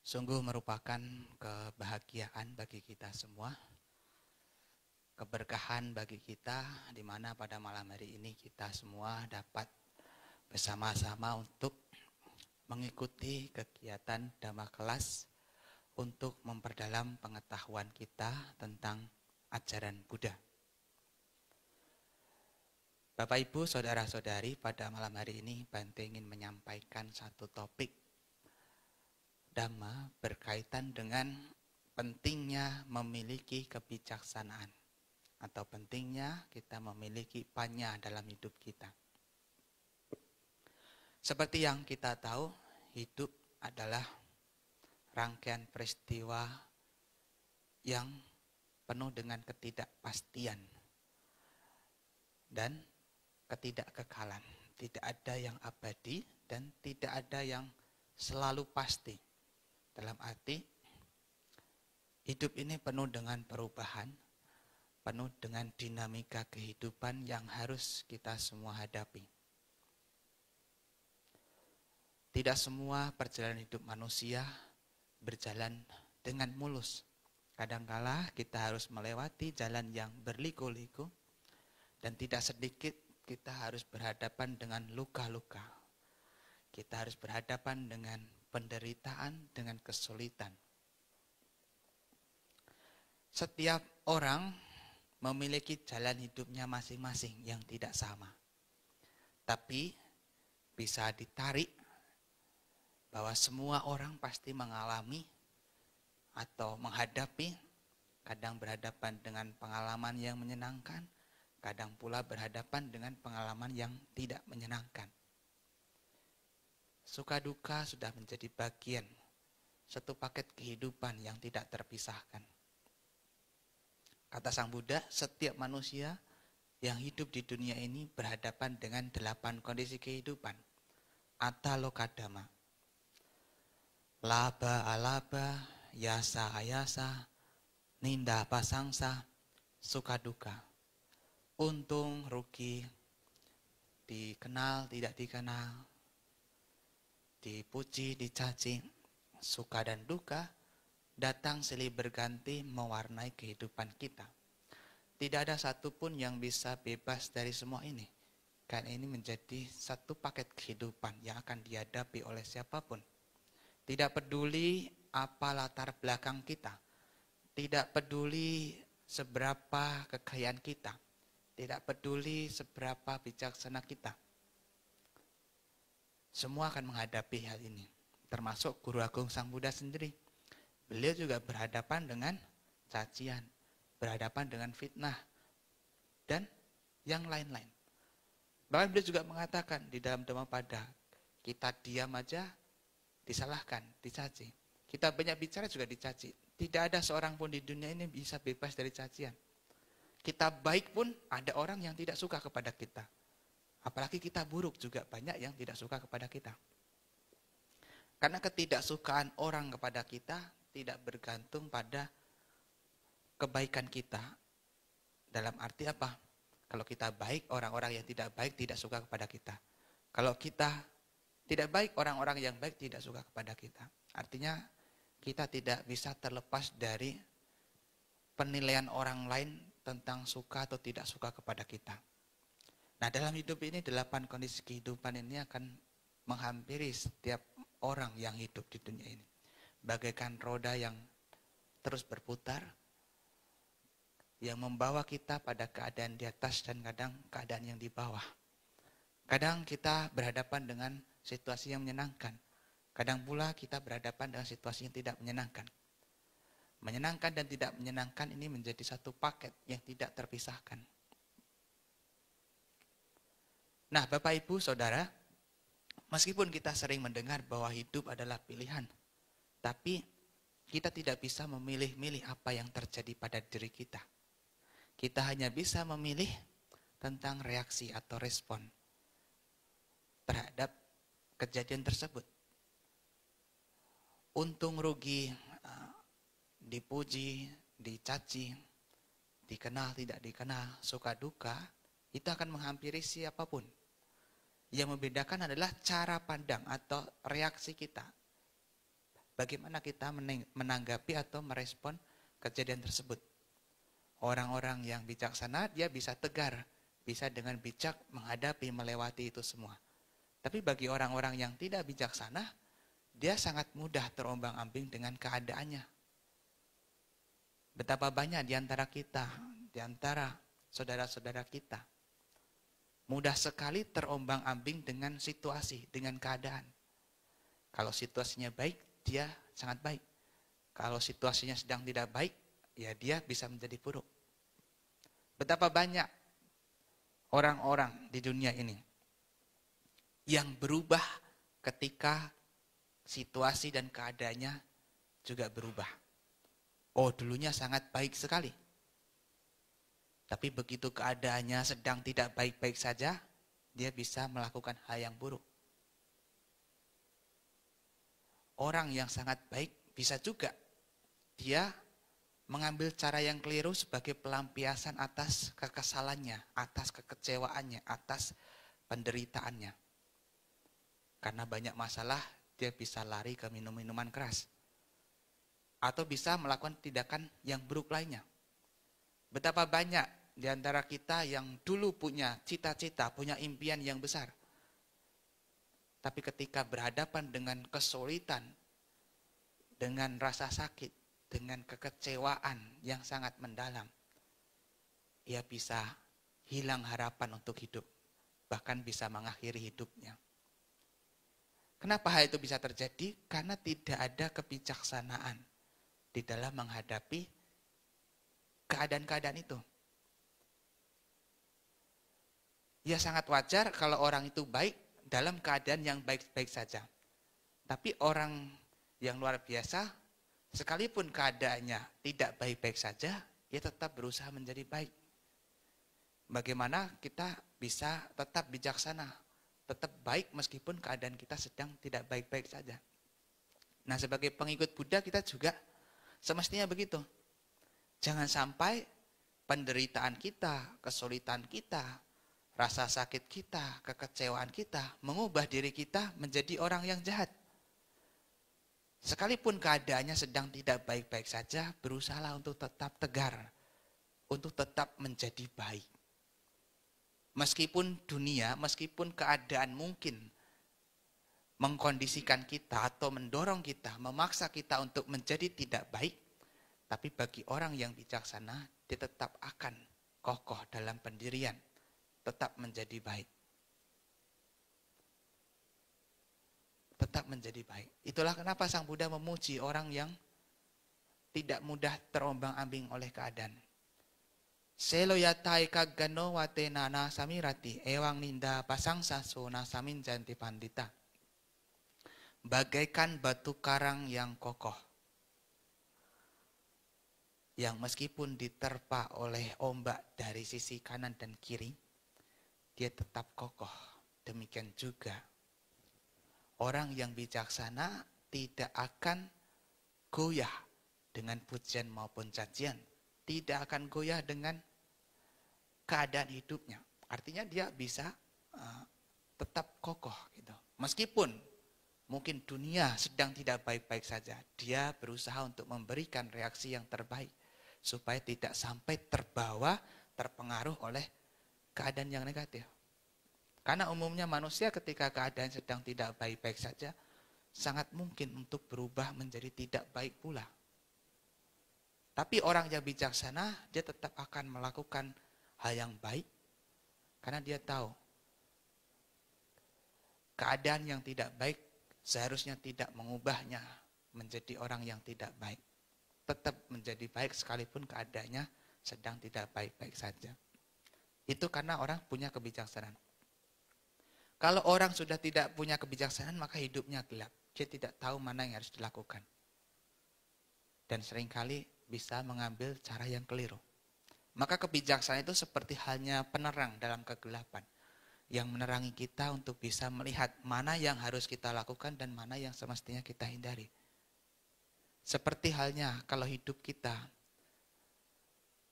Sungguh merupakan kebahagiaan bagi kita semua, keberkahan bagi kita, di mana pada malam hari ini kita semua dapat bersama-sama untuk mengikuti kegiatan Dhamma kelas untuk memperdalam pengetahuan kita tentang ajaran Buddha. Bapak Ibu, saudara-saudari, pada malam hari ini Bante ingin menyampaikan satu topik Dhamma berkaitan dengan pentingnya memiliki kebijaksanaan atau pentingnya kita memiliki panya dalam hidup kita. Seperti yang kita tahu, hidup adalah rangkaian peristiwa yang penuh dengan ketidakpastian dan ketidakkekalan. Tidak ada yang abadi dan tidak ada yang selalu pasti. Dalam arti, hidup ini penuh dengan perubahan, penuh dengan dinamika kehidupan yang harus kita semua hadapi. Tidak semua perjalanan hidup manusia berjalan dengan mulus. Kadangkala kita harus melewati jalan yang berliku-liku dan tidak sedikit kita harus berhadapan dengan luka-luka. Kita harus berhadapan dengan penderitaan, dengan kesulitan. Setiap orang memiliki jalan hidupnya masing-masing yang tidak sama. Tapi bisa ditarik bahwa semua orang pasti mengalami atau menghadapi, kadang berhadapan dengan pengalaman yang menyenangkan, kadang pula berhadapan dengan pengalaman yang tidak menyenangkan. Suka duka sudah menjadi bagian satu paket kehidupan yang tidak terpisahkan. Kata Sang Buddha, setiap manusia yang hidup di dunia ini berhadapan dengan 8 kondisi kehidupan. Atalokadama. Laba alaba, yasa ayasa, ninda pasangsa, suka duka. Untung, rugi, dikenal, tidak dikenal, dipuji, dicaci, suka dan duka datang silih berganti mewarnai kehidupan kita. Tidak ada satupun yang bisa bebas dari semua ini. Karena ini menjadi satu paket kehidupan yang akan dihadapi oleh siapapun. Tidak peduli apa latar belakang kita. Tidak peduli seberapa kekayaan kita. Tidak peduli seberapa bijaksana kita. Semua akan menghadapi hal ini, termasuk Guru Agung Sang Buddha sendiri. Beliau juga berhadapan dengan cacian, berhadapan dengan fitnah, dan yang lain-lain. Bahkan beliau juga mengatakan di dalam Dhammapada, kita diam aja disalahkan, dicaci. Kita banyak bicara juga dicaci. Tidak ada seorang pun di dunia ini bisa bebas dari cacian. Kita baik pun ada orang yang tidak suka kepada kita. Apalagi kita buruk juga banyak yang tidak suka kepada kita. Karena ketidaksukaan orang kepada kita tidak bergantung pada kebaikan kita. Dalam arti apa? Kalau kita baik, orang-orang yang tidak baik tidak suka kepada kita. Kalau kita tidak baik, orang-orang yang baik tidak suka kepada kita. Artinya kita tidak bisa terlepas dari penilaian orang lain tentang suka atau tidak suka kepada kita. Nah, dalam hidup ini 8 kondisi kehidupan ini akan menghampiri setiap orang yang hidup di dunia ini. Bagaikan roda yang terus berputar, yang membawa kita pada keadaan di atas dan kadang keadaan yang di bawah. Kadang kita berhadapan dengan situasi yang menyenangkan. Kadang pula kita berhadapan dengan situasi yang tidak menyenangkan. Menyenangkan dan tidak menyenangkan ini menjadi satu paket yang tidak terpisahkan. Nah, Bapak Ibu Saudara, meskipun kita sering mendengar bahwa hidup adalah pilihan, tapi kita tidak bisa memilih-milih apa yang terjadi pada diri kita. Kita hanya bisa memilih tentang reaksi atau respon terhadap kejadian tersebut. Untung rugi, dipuji, dicaci, dikenal, tidak dikenal, suka duka, itu akan menghampiri siapapun. Yang membedakan adalah cara pandang atau reaksi kita Bagaimana kita menanggapi atau merespon kejadian tersebut? Orang-orang yang bijaksana, dia bisa tegar, bisa dengan bijak menghadapi, melewati itu semua. Tapi bagi orang-orang yang tidak bijaksana, dia sangat mudah terombang-ambing dengan keadaannya. Betapa banyak di antara kita, di antara saudara-saudara kita, mudah sekali terombang-ambing dengan situasi, dengan keadaan. Kalau situasinya baik, dia sangat baik. Kalau situasinya sedang tidak baik, ya dia bisa menjadi buruk. Betapa banyak orang-orang di dunia ini yang berubah ketika situasi dan keadaannya juga berubah. Oh, dulunya sangat baik sekali. Tapi begitu keadaannya sedang tidak baik-baik saja, dia bisa melakukan hal yang buruk. Orang yang sangat baik bisa juga dia mengambil cara yang keliru sebagai pelampiasan atas kekesalannya, atas kekecewaannya, atas penderitaannya. Karena banyak masalah, dia bisa lari ke minum-minuman keras. Atau bisa melakukan tindakan yang buruk lainnya. Betapa banyak di antara kita yang dulu punya cita-cita, punya impian yang besar. Tapi ketika berhadapan dengan kesulitan, dengan rasa sakit, dengan kekecewaan yang sangat mendalam, ia bisa hilang harapan untuk hidup, bahkan bisa mengakhiri hidupnya. Kenapa hal itu bisa terjadi? Karena tidak ada kebijaksanaan di dalam menghadapi keadaan-keadaan itu. Ya sangat wajar kalau orang itu baik dalam keadaan yang baik-baik saja. Tapi orang yang luar biasa, sekalipun keadaannya tidak baik-baik saja, dia tetap berusaha menjadi baik. Bagaimana kita bisa tetap bijaksana, tetap baik meskipun keadaan kita sedang tidak baik-baik saja. Nah, sebagai pengikut Buddha kita juga semestinya begitu. Jangan sampai penderitaan kita, kesulitan kita, rasa sakit kita, kekecewaan kita mengubah diri kita menjadi orang yang jahat. Sekalipun keadaannya sedang tidak baik-baik saja, berusahalah untuk tetap tegar, untuk tetap menjadi baik. Meskipun dunia, meskipun keadaan mungkin mengkondisikan kita atau mendorong kita, memaksa kita untuk menjadi tidak baik, tapi bagi orang yang bijaksana, dia tetap akan kokoh dalam pendirian, tetap menjadi baik. Tetap menjadi baik. Itulah kenapa Sang Buddha memuji orang yang tidak mudah terombang-ambing oleh keadaan. Selo yatai kagano wate nana samirati ewang ninda pasang sasona samin janti pandita. Bagaikan batu karang yang kokoh, yang meskipun diterpa oleh ombak dari sisi kanan dan kiri, dia tetap kokoh. Demikian juga orang yang bijaksana tidak akan goyah dengan pujian maupun cacian. Tidak akan goyah dengan keadaan hidupnya. Artinya dia bisa tetap kokoh gitu. Meskipun mungkin dunia sedang tidak baik-baik saja, dia berusaha untuk memberikan reaksi yang terbaik supaya tidak sampai terpengaruh oleh keadaan yang negatif. Karena umumnya manusia ketika keadaan sedang tidak baik-baik saja, sangat mungkin untuk berubah menjadi tidak baik pula. Tapi orang yang bijaksana, dia tetap akan melakukan hal yang baik, karena dia tahu keadaan yang tidak baik seharusnya tidak mengubahnya menjadi orang yang tidak baik. Tetap menjadi baik sekalipun keadaannya sedang tidak baik-baik saja. Itu karena orang punya kebijaksanaan. Kalau orang sudah tidak punya kebijaksanaan, maka hidupnya gelap. Dia tidak tahu mana yang harus dilakukan. Dan seringkali bisa mengambil cara yang keliru. Maka kebijaksanaan itu seperti halnya penerang dalam kegelapan, yang menerangi kita untuk bisa melihat mana yang harus kita lakukan dan mana yang semestinya kita hindari. Seperti halnya kalau hidup kita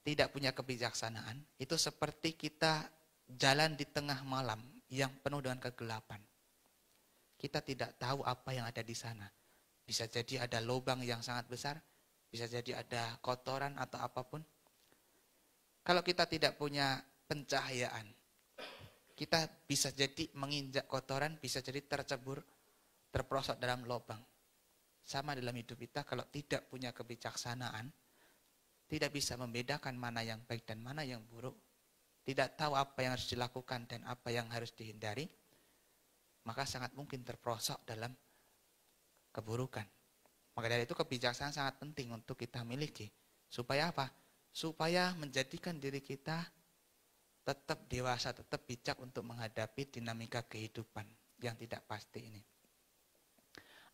tidak punya kebijaksanaan, itu seperti kita jalan di tengah malam yang penuh dengan kegelapan. Kita tidak tahu apa yang ada di sana. bisa jadi ada lubang yang sangat besar, bisa jadi ada kotoran atau apapun. Kalau kita tidak punya pencahayaan, kita bisa jadi menginjak kotoran, bisa jadi tercebur, terperosok dalam lubang. Sama dalam hidup kita, kalau tidak punya kebijaksanaan, tidak bisa membedakan mana yang baik dan mana yang buruk, tidak tahu apa yang harus dilakukan dan apa yang harus dihindari, maka sangat mungkin terperosok dalam keburukan. Maka dari itu kebijaksanaan sangat penting untuk kita miliki. Supaya apa? Supaya menjadikan diri kita tetap dewasa, tetap bijak untuk menghadapi dinamika kehidupan yang tidak pasti ini.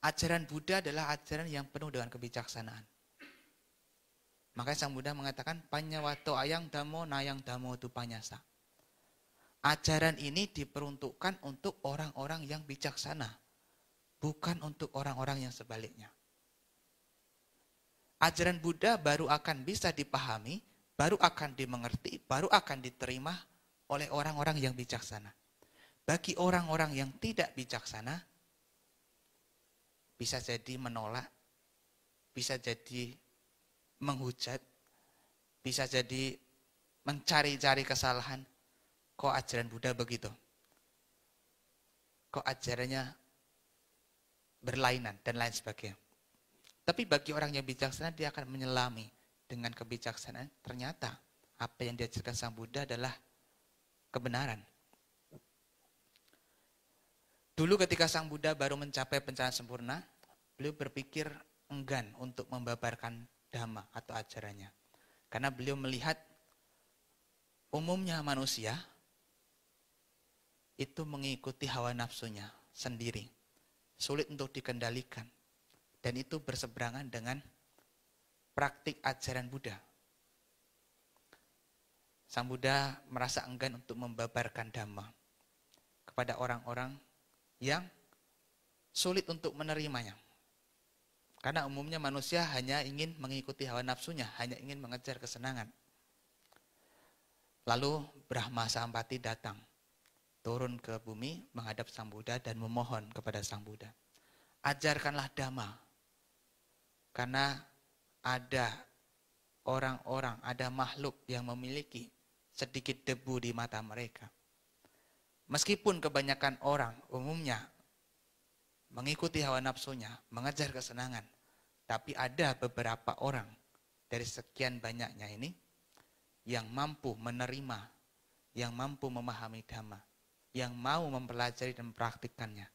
Ajaran Buddha adalah ajaran yang penuh dengan kebijaksanaan. Makanya Sang Buddha mengatakan panyawato ayang damo nayang damo tu panyasa. Ajaran ini diperuntukkan untuk orang-orang yang bijaksana, bukan untuk orang-orang yang sebaliknya. Ajaran Buddha baru akan bisa dipahami, baru akan dimengerti, baru akan diterima oleh orang-orang yang bijaksana. Bagi orang-orang yang tidak bijaksana, bisa jadi menolak, bisa jadi menghujat, bisa jadi mencari-cari kesalahan. Kok ajaran Buddha begitu? Kok ajarannya berlainan dan lain sebagainya. Tapi bagi orang yang bijaksana, dia akan menyelami dengan kebijaksanaan. Ternyata apa yang diajarkan Sang Buddha adalah kebenaran. Dulu ketika Sang Buddha baru mencapai pencahayaan sempurna, beliau berpikir enggan untuk membabarkan dhamma atau ajarannya. Karena beliau melihat umumnya manusia itu mengikuti hawa nafsunya sendiri. Sulit untuk dikendalikan. Dan itu berseberangan dengan praktik ajaran Buddha. Sang Buddha merasa enggan untuk membabarkan dhamma kepada orang-orang yang sulit untuk menerimanya. Karena umumnya manusia hanya ingin mengikuti hawa nafsunya, hanya ingin mengejar kesenangan. Lalu Brahma Sampati datang, turun ke bumi menghadap Sang Buddha dan memohon kepada Sang Buddha. Ajarkanlah dhamma. Karena ada orang-orang, ada makhluk yang memiliki sedikit debu di mata mereka. Meskipun kebanyakan orang umumnya mengikuti hawa nafsunya, mengejar kesenangan, tapi ada beberapa orang dari sekian banyaknya ini yang mampu menerima, yang mampu memahami dhamma, yang mau mempelajari dan mempraktikkannya,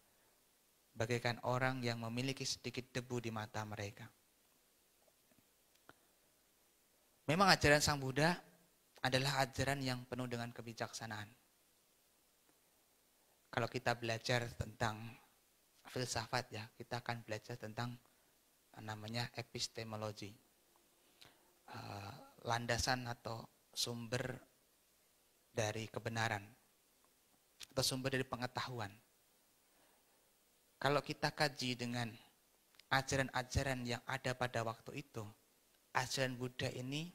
bagaikan orang yang memiliki sedikit debu di mata mereka. Memang ajaran Sang Buddha adalah ajaran yang penuh dengan kebijaksanaan. Kalau kita belajar tentang filsafat ya, kita akan belajar tentang namanya epistemologi. Landasan atau sumber dari kebenaran atau sumber dari pengetahuan. Kalau kita kaji dengan ajaran-ajaran yang ada pada waktu itu, ajaran Buddha ini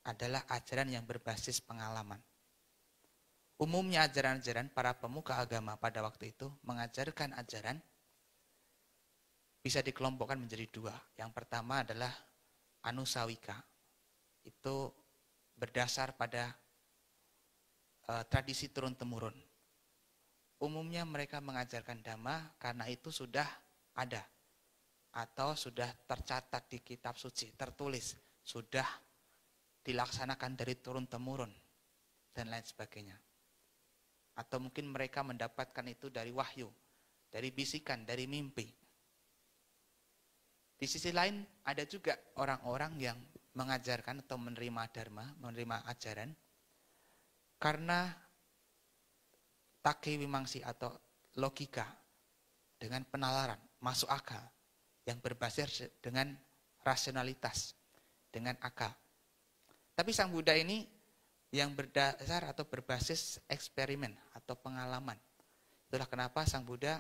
adalah ajaran yang berbasis pengalaman. Umumnya ajaran-ajaran para pemuka agama pada waktu itu mengajarkan ajaran bisa dikelompokkan menjadi dua. Yang pertama adalah anusawika. Itu berdasar pada tradisi turun-temurun. Umumnya mereka mengajarkan dhamma karena itu sudah ada atau sudah tercatat di kitab suci, tertulis, sudah dilaksanakan dari turun-temurun dan lain sebagainya. Atau mungkin mereka mendapatkan itu dari wahyu, dari bisikan, dari mimpi. Di sisi lain ada juga orang-orang yang mengajarkan atau menerima dharma, menerima ajaran karena take wimangsi atau logika dengan penalaran, masuk akal yang berbasis dengan rasionalitas, dengan akal. Tapi Sang Buddha ini yang berdasar atau berbasis eksperimen atau pengalaman. Itulah kenapa Sang Buddha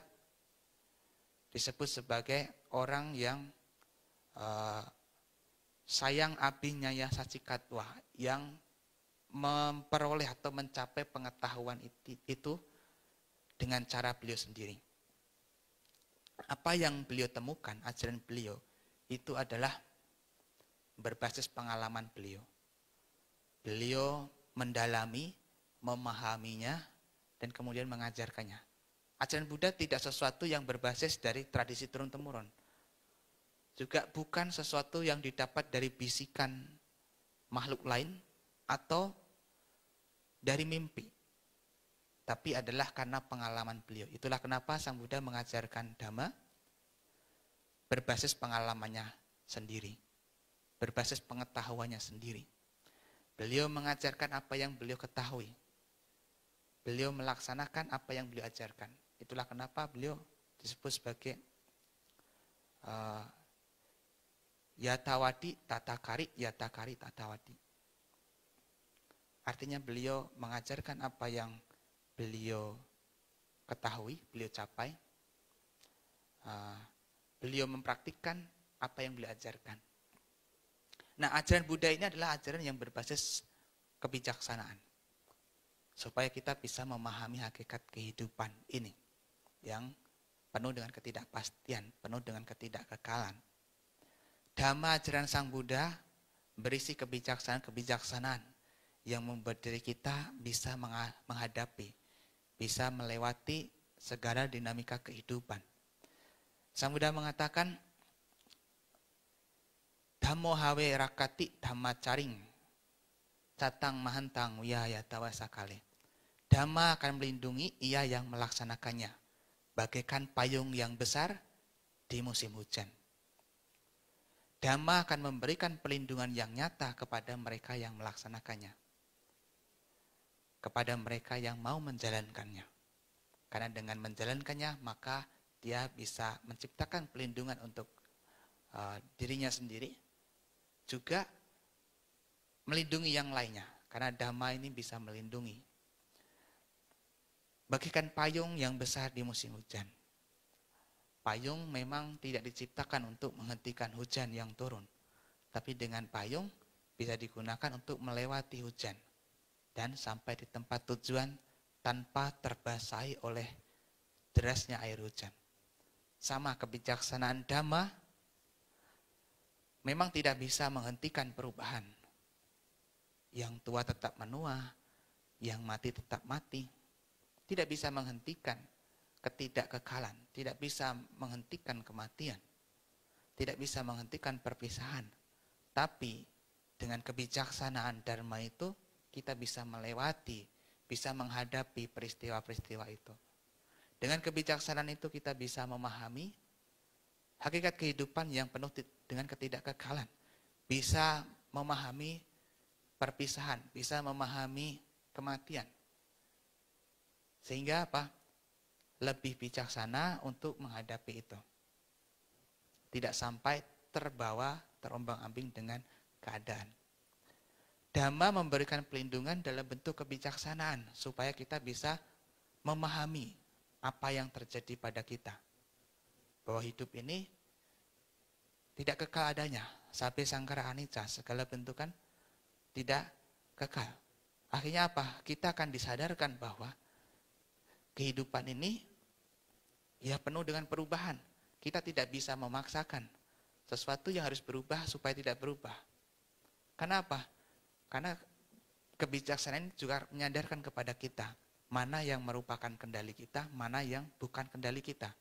disebut sebagai orang yang sayang abinyaya sacikatwa, yang memperoleh atau mencapai pengetahuan itu dengan cara beliau sendiri. apa yang beliau temukan, ajaran beliau, itu adalah berbasis pengalaman beliau. Beliau mendalami, memahaminya, dan kemudian mengajarkannya. Ajaran Buddha tidak sesuatu yang berbasis dari tradisi turun-temurun. Juga bukan sesuatu yang didapat dari bisikan makhluk lain atau dari mimpi. Tapi adalah karena pengalaman beliau. Itulah kenapa Sang Buddha mengajarkan Dhamma berbasis pengalamannya sendiri. Berbasis pengetahuannya sendiri. Beliau mengajarkan apa yang beliau ketahui. Beliau melaksanakan apa yang beliau ajarkan. Itulah kenapa beliau disebut sebagai Yatawadi Tatakari, Yatakari Tatawadi. Artinya beliau mengajarkan apa yang beliau ketahui, beliau capai. Beliau mempraktikkan apa yang beliau ajarkan. Nah, ajaran Buddha ini adalah ajaran yang berbasis kebijaksanaan. Supaya kita bisa memahami hakikat kehidupan ini. Yang penuh dengan ketidakpastian, penuh dengan ketidakkekalan. Dhamma ajaran Sang Buddha berisi kebijaksanaan yang membuat diri kita bisa menghadapi, bisa melewati segala dinamika kehidupan. Sang Buddha mengatakan, Dhammo hawe rakati dhamma caring, catang mahantang wiyaya tawasakale. Dhamma akan melindungi ia yang melaksanakannya, bagaikan payung yang besar di musim hujan. Dhamma akan memberikan pelindungan yang nyata kepada mereka yang melaksanakannya, kepada mereka yang mau menjalankannya. Karena dengan menjalankannya, maka dia bisa menciptakan pelindungan untuk dirinya sendiri, juga melindungi yang lainnya. Karena Dhamma ini bisa melindungi. Bagaikan payung yang besar di musim hujan. Payung memang tidak diciptakan untuk menghentikan hujan yang turun. Tapi dengan payung bisa digunakan untuk melewati hujan. Dan sampai di tempat tujuan tanpa terbasahi oleh derasnya air hujan. Sama kebijaksanaan Dhamma memang tidak bisa menghentikan perubahan. Yang tua tetap menua, yang mati tetap mati. Tidak bisa menghentikan ketidakkekalan, tidak bisa menghentikan kematian, tidak bisa menghentikan perpisahan. Tapi dengan kebijaksanaan Dharma itu kita bisa melewati, bisa menghadapi peristiwa-peristiwa itu. Dengan kebijaksanaan itu kita bisa memahami hakikat kehidupan yang penuh dengan ketidakkekalan. Bisa memahami perpisahan, bisa memahami kematian. Sehingga apa? Lebih bijaksana untuk menghadapi itu. Tidak sampai terbawa, terombang-ambing dengan keadaan. Dhamma memberikan pelindungan dalam bentuk kebijaksanaan supaya kita bisa memahami apa yang terjadi pada kita. Bahwa hidup ini tidak kekal adanya. Sabe sangkara anicca, segala bentuk kan tidak kekal. Akhirnya apa? Kita akan disadarkan bahwa kehidupan ini ya penuh dengan perubahan. Kita tidak bisa memaksakan sesuatu yang harus berubah supaya tidak berubah. Kenapa? Karena kebijaksanaan juga menyadarkan kepada kita mana yang merupakan kendali kita, mana yang bukan kendali kita.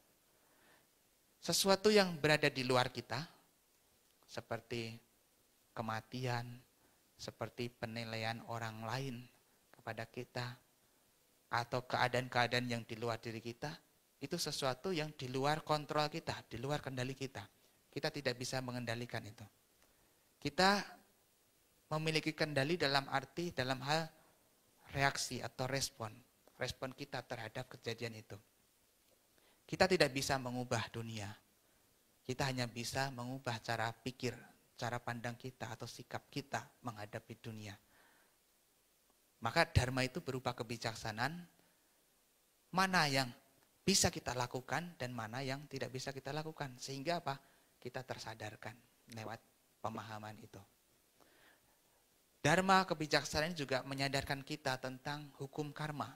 Sesuatu yang berada di luar kita, seperti kematian, seperti penilaian orang lain kepada kita, atau keadaan-keadaan yang di luar diri kita, itu sesuatu yang di luar kontrol kita, di luar kendali kita. Kita tidak bisa mengendalikan itu. Kita memiliki kendali dalam arti, dalam hal reaksi atau respon. Respon kita terhadap kejadian itu. Kita tidak bisa mengubah dunia. Kita hanya bisa mengubah cara pikir, cara pandang kita atau sikap kita menghadapi dunia. Maka Dharma itu berupa kebijaksanaan, mana yang bisa kita lakukan dan mana yang tidak bisa kita lakukan. Sehingga apa? Kita tersadarkan lewat pemahaman itu. Dharma kebijaksanaan juga menyadarkan kita tentang hukum karma.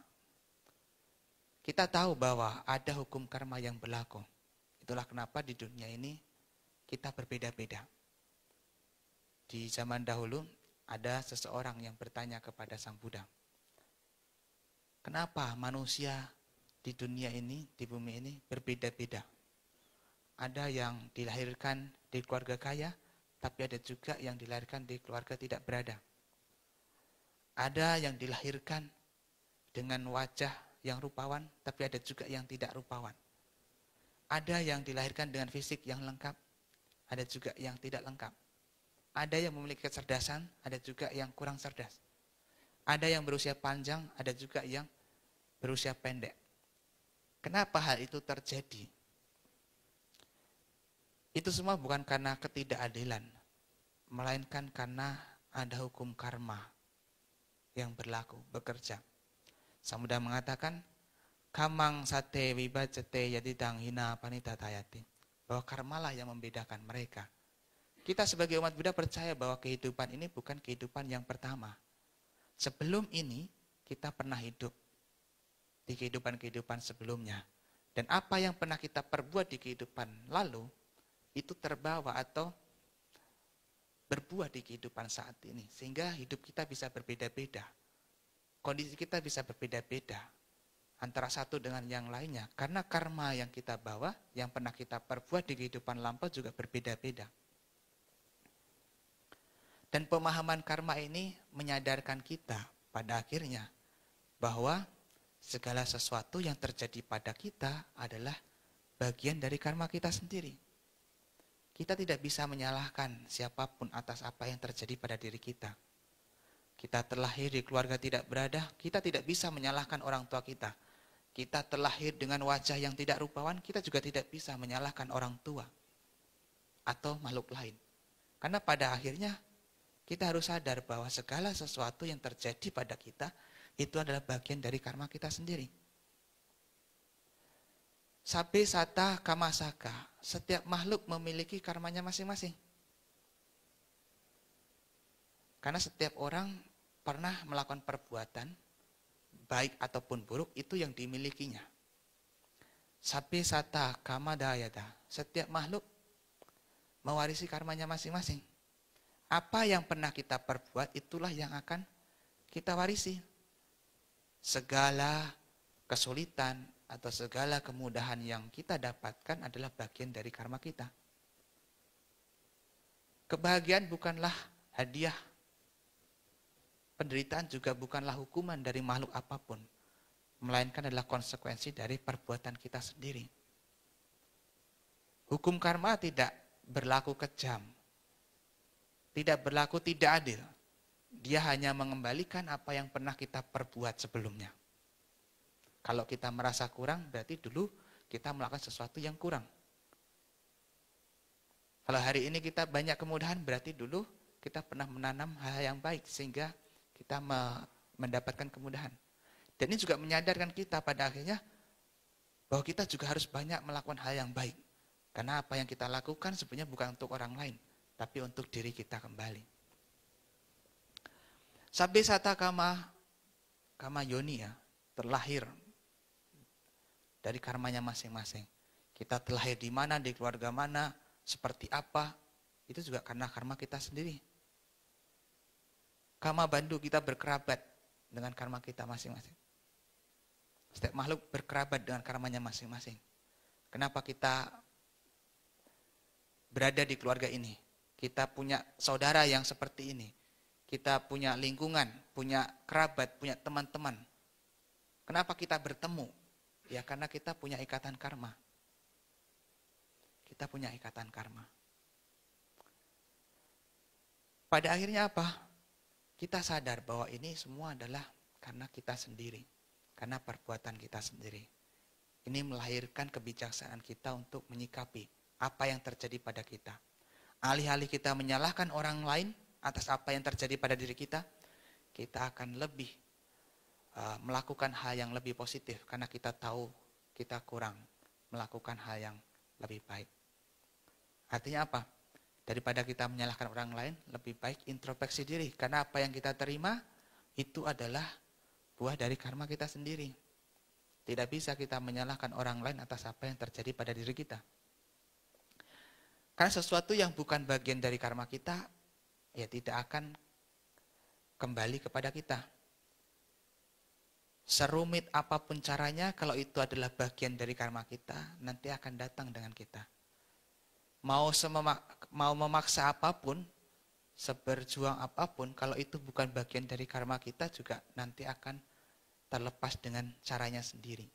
Kita tahu bahwa ada hukum karma yang berlaku. Itulah kenapa di dunia ini kita berbeda-beda. Di zaman dahulu ada seseorang yang bertanya kepada Sang Buddha, kenapa manusia di dunia ini, di bumi ini berbeda-beda? Ada yang dilahirkan di keluarga kaya, tapi ada juga yang dilahirkan di keluarga tidak berada. Ada yang dilahirkan dengan wajah yang rupawan, tapi ada juga yang tidak rupawan. Ada yang dilahirkan dengan fisik yang lengkap, ada juga yang tidak lengkap. Ada yang memiliki kecerdasan, ada juga yang kurang cerdas. Ada yang berusia panjang, ada juga yang berusia pendek. Kenapa hal itu terjadi? Itu semua bukan karena ketidakadilan, melainkan karena ada hukum karma yang berlaku, bekerja. Sang Buddha mengatakan, kamang sate wibajate yadidang hina panitatayati. Bahwa karmalah yang membedakan mereka. Kita sebagai umat Buddha percaya bahwa kehidupan ini bukan kehidupan yang pertama. Sebelum ini kita pernah hidup di kehidupan-kehidupan sebelumnya. Dan apa yang pernah kita perbuat di kehidupan lalu, itu terbawa atau berbuah di kehidupan saat ini. Sehingga hidup kita bisa berbeda-beda. Kondisi kita bisa berbeda-beda antara satu dengan yang lainnya. Karena karma yang kita bawa, yang pernah kita perbuat di kehidupan lampau juga berbeda-beda. Dan pemahaman karma ini menyadarkan kita pada akhirnya bahwa segala sesuatu yang terjadi pada kita adalah bagian dari karma kita sendiri. Kita tidak bisa menyalahkan siapapun atas apa yang terjadi pada diri kita. Kita terlahir di keluarga tidak berada, kita tidak bisa menyalahkan orang tua kita. Kita terlahir dengan wajah yang tidak rupawan, kita juga tidak bisa menyalahkan orang tua atau makhluk lain. Karena pada akhirnya kita harus sadar bahwa segala sesuatu yang terjadi pada kita itu adalah bagian dari karma kita sendiri. Sabe sata kamasaka, setiap makhluk memiliki karmanya masing-masing. Karena setiap orang pernah melakukan perbuatan, baik ataupun buruk, itu yang dimilikinya. Sabe sata kamadayata, setiap makhluk mewarisi karmanya masing-masing. Apa yang pernah kita perbuat, itulah yang akan kita warisi. Segala kesulitan atau segala kemudahan yang kita dapatkan adalah bagian dari karma kita. Kebahagiaan bukanlah hadiah. Penderitaan juga bukanlah hukuman dari makhluk apapun. Melainkan adalah konsekuensi dari perbuatan kita sendiri. Hukum karma tidak berlaku kejam. Tidak berlaku tidak adil. Dia hanya mengembalikan apa yang pernah kita perbuat sebelumnya. Kalau kita merasa kurang, berarti dulu kita melakukan sesuatu yang kurang. Kalau hari ini kita banyak kemudahan, berarti dulu kita pernah menanam hal yang baik, sehingga kita mendapatkan kemudahan. Dan ini juga menyadarkan kita pada akhirnya, bahwa kita juga harus banyak melakukan hal yang baik. Karena apa yang kita lakukan sebenarnya bukan untuk orang lain, tapi untuk diri kita kembali. Sabe sata kama yoni ya, terlahir dari karmanya masing-masing. Kita terlahir di mana, di keluarga mana, seperti apa, itu juga karena karma kita sendiri. Kama bandu, kita berkerabat dengan karma kita masing-masing. Setiap makhluk berkerabat dengan karmanya masing-masing. Kenapa kita berada di keluarga ini? Kita punya saudara yang seperti ini. Kita punya lingkungan, punya kerabat, punya teman-teman. Kenapa kita bertemu? Ya karena kita punya ikatan karma. Kita punya ikatan karma. Pada akhirnya apa? Kita sadar bahwa ini semua adalah karena kita sendiri. Karena perbuatan kita sendiri. Ini melahirkan kebijaksanaan kita untuk menyikapi apa yang terjadi pada kita. Alih-alih kita menyalahkan orang lain atas apa yang terjadi pada diri kita akan lebih melakukan hal yang lebih positif karena kita tahu kita kurang melakukan hal yang lebih baik. Artinya apa? Daripada kita menyalahkan orang lain, lebih baik introspeksi diri karena apa yang kita terima itu adalah buah dari karma kita sendiri. Tidak bisa kita menyalahkan orang lain atas apa yang terjadi pada diri kita. Karena sesuatu yang bukan bagian dari karma kita, ya tidak akan kembali kepada kita. Serumit apapun caranya, kalau itu adalah bagian dari karma kita, nanti akan datang dengan kita. Mau memaksa apapun, seberjuang apapun, kalau itu bukan bagian dari karma kita juga nanti akan terlepas dengan caranya sendiri.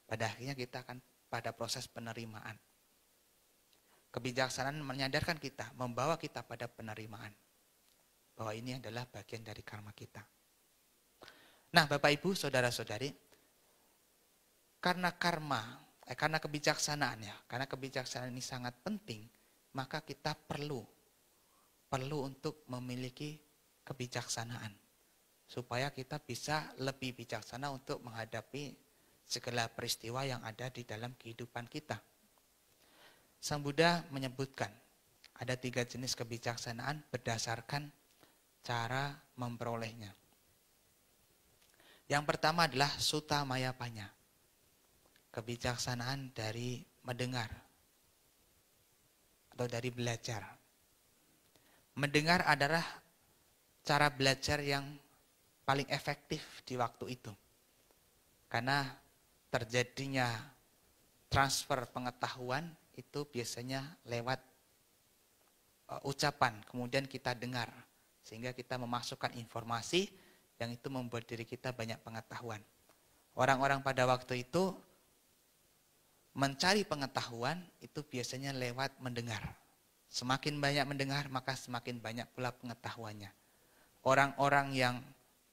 Pada akhirnya kita akan pada proses penerimaan. Kebijaksanaan menyadarkan kita, membawa kita pada penerimaan. Bahwa ini adalah bagian dari karma kita. Nah, Bapak Ibu, saudara-saudari, karena kebijaksanaan ya, karena kebijaksanaan ini sangat penting, maka kita perlu untuk memiliki kebijaksanaan. Supaya kita bisa lebih bijaksana untuk menghadapi segala peristiwa yang ada di dalam kehidupan kita. Sang Buddha menyebutkan ada 3 jenis kebijaksanaan berdasarkan cara memperolehnya. Yang pertama adalah sutta mayapanya, kebijaksanaan dari mendengar atau dari belajar. Mendengar adalah cara belajar yang paling efektif di waktu itu. Karena terjadinya transfer pengetahuan itu biasanya lewat ucapan, kemudian kita dengar. Sehingga kita memasukkan informasi yang itu membuat diri kita banyak pengetahuan. Orang-orang pada waktu itu mencari pengetahuan itu biasanya lewat mendengar. Semakin banyak mendengar, maka semakin banyak pula pengetahuannya. Orang-orang yang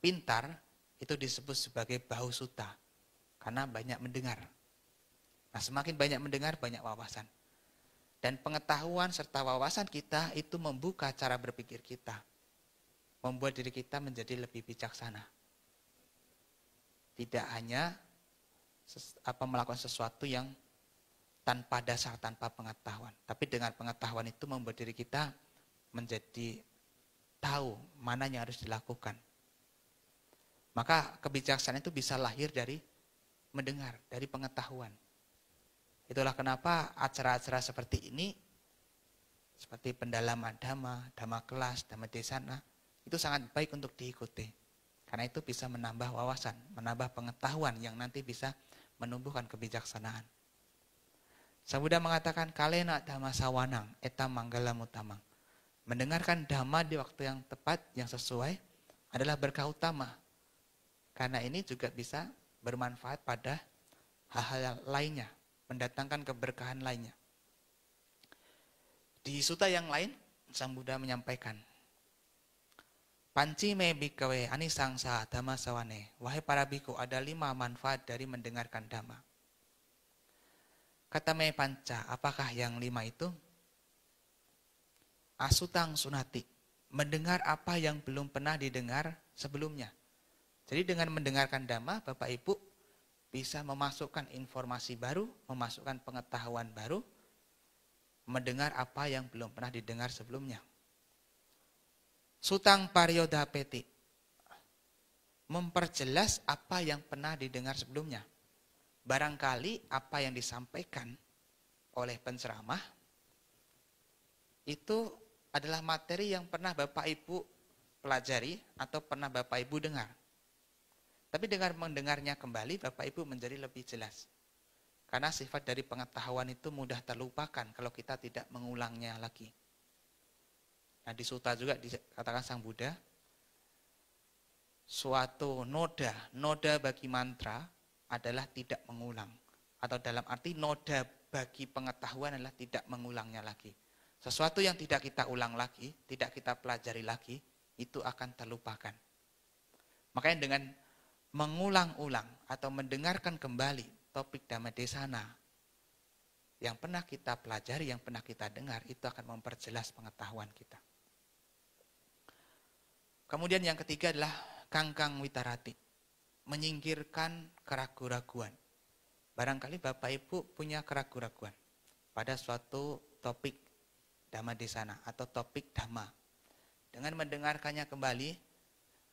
pintar itu disebut sebagai bahusutta, karena banyak mendengar. Nah, semakin banyak mendengar, banyak wawasan. Dan pengetahuan serta wawasan kita itu membuka cara berpikir kita. Membuat diri kita menjadi lebih bijaksana. Tidak hanya melakukan sesuatu yang tanpa dasar, tanpa pengetahuan. Tapi dengan pengetahuan itu membuat diri kita menjadi tahu mana yang harus dilakukan. Maka kebijaksanaan itu bisa lahir dari mendengar, dari pengetahuan. Itulah kenapa acara-acara seperti ini, seperti pendalaman dhamma kelas, dhamma desana, itu sangat baik untuk diikuti. Karena itu bisa menambah wawasan, menambah pengetahuan yang nanti bisa menumbuhkan kebijaksanaan. Sang Buddha mengatakan, kalena dhamma sawanang, eta manggala mutamang. Mendengarkan dhamma di waktu yang tepat, yang sesuai, adalah berkah utama. Karena ini juga bisa bermanfaat pada hal-hal lainnya, mendatangkan keberkahan lainnya. Di sutta yang lain, Sang Buddha menyampaikan, Panci me bikawe anisangsa dhamma sawane. Wahai para biku, ada 5 manfaat dari mendengarkan dhamma. Kata me panca, apakah yang 5 itu? Asutang sunati, mendengar apa yang belum pernah didengar sebelumnya. Jadi dengan mendengarkan dhamma, Bapak Ibu bisa memasukkan informasi baru, memasukkan pengetahuan baru, mendengar apa yang belum pernah didengar sebelumnya. Sutang pariyodapeti, memperjelas apa yang pernah didengar sebelumnya. Barangkali apa yang disampaikan oleh penceramah itu adalah materi yang pernah Bapak Ibu pelajari atau pernah Bapak Ibu dengar. Tapi dengan mendengarnya kembali, Bapak Ibu menjadi lebih jelas. Karena sifat dari pengetahuan itu mudah terlupakan kalau kita tidak mengulangnya lagi. Nah, di sutta juga dikatakan Sang Buddha, suatu noda bagi mantra adalah tidak mengulang. Atau dalam arti noda bagi pengetahuan adalah tidak mengulangnya lagi. Sesuatu yang tidak kita ulang lagi, tidak kita pelajari lagi, itu akan terlupakan. Makanya dengan mengulang-ulang atau mendengarkan kembali topik Dhamma Desana yang pernah kita pelajari, yang pernah kita dengar, itu akan memperjelas pengetahuan kita. Kemudian yang ketiga adalah kangkang witarati, menyingkirkan keraguan-raguan. Barangkali Bapak Ibu punya keraguan-raguan pada suatu topik Dhamma Desana atau topik Dhamma. Dengan mendengarkannya kembali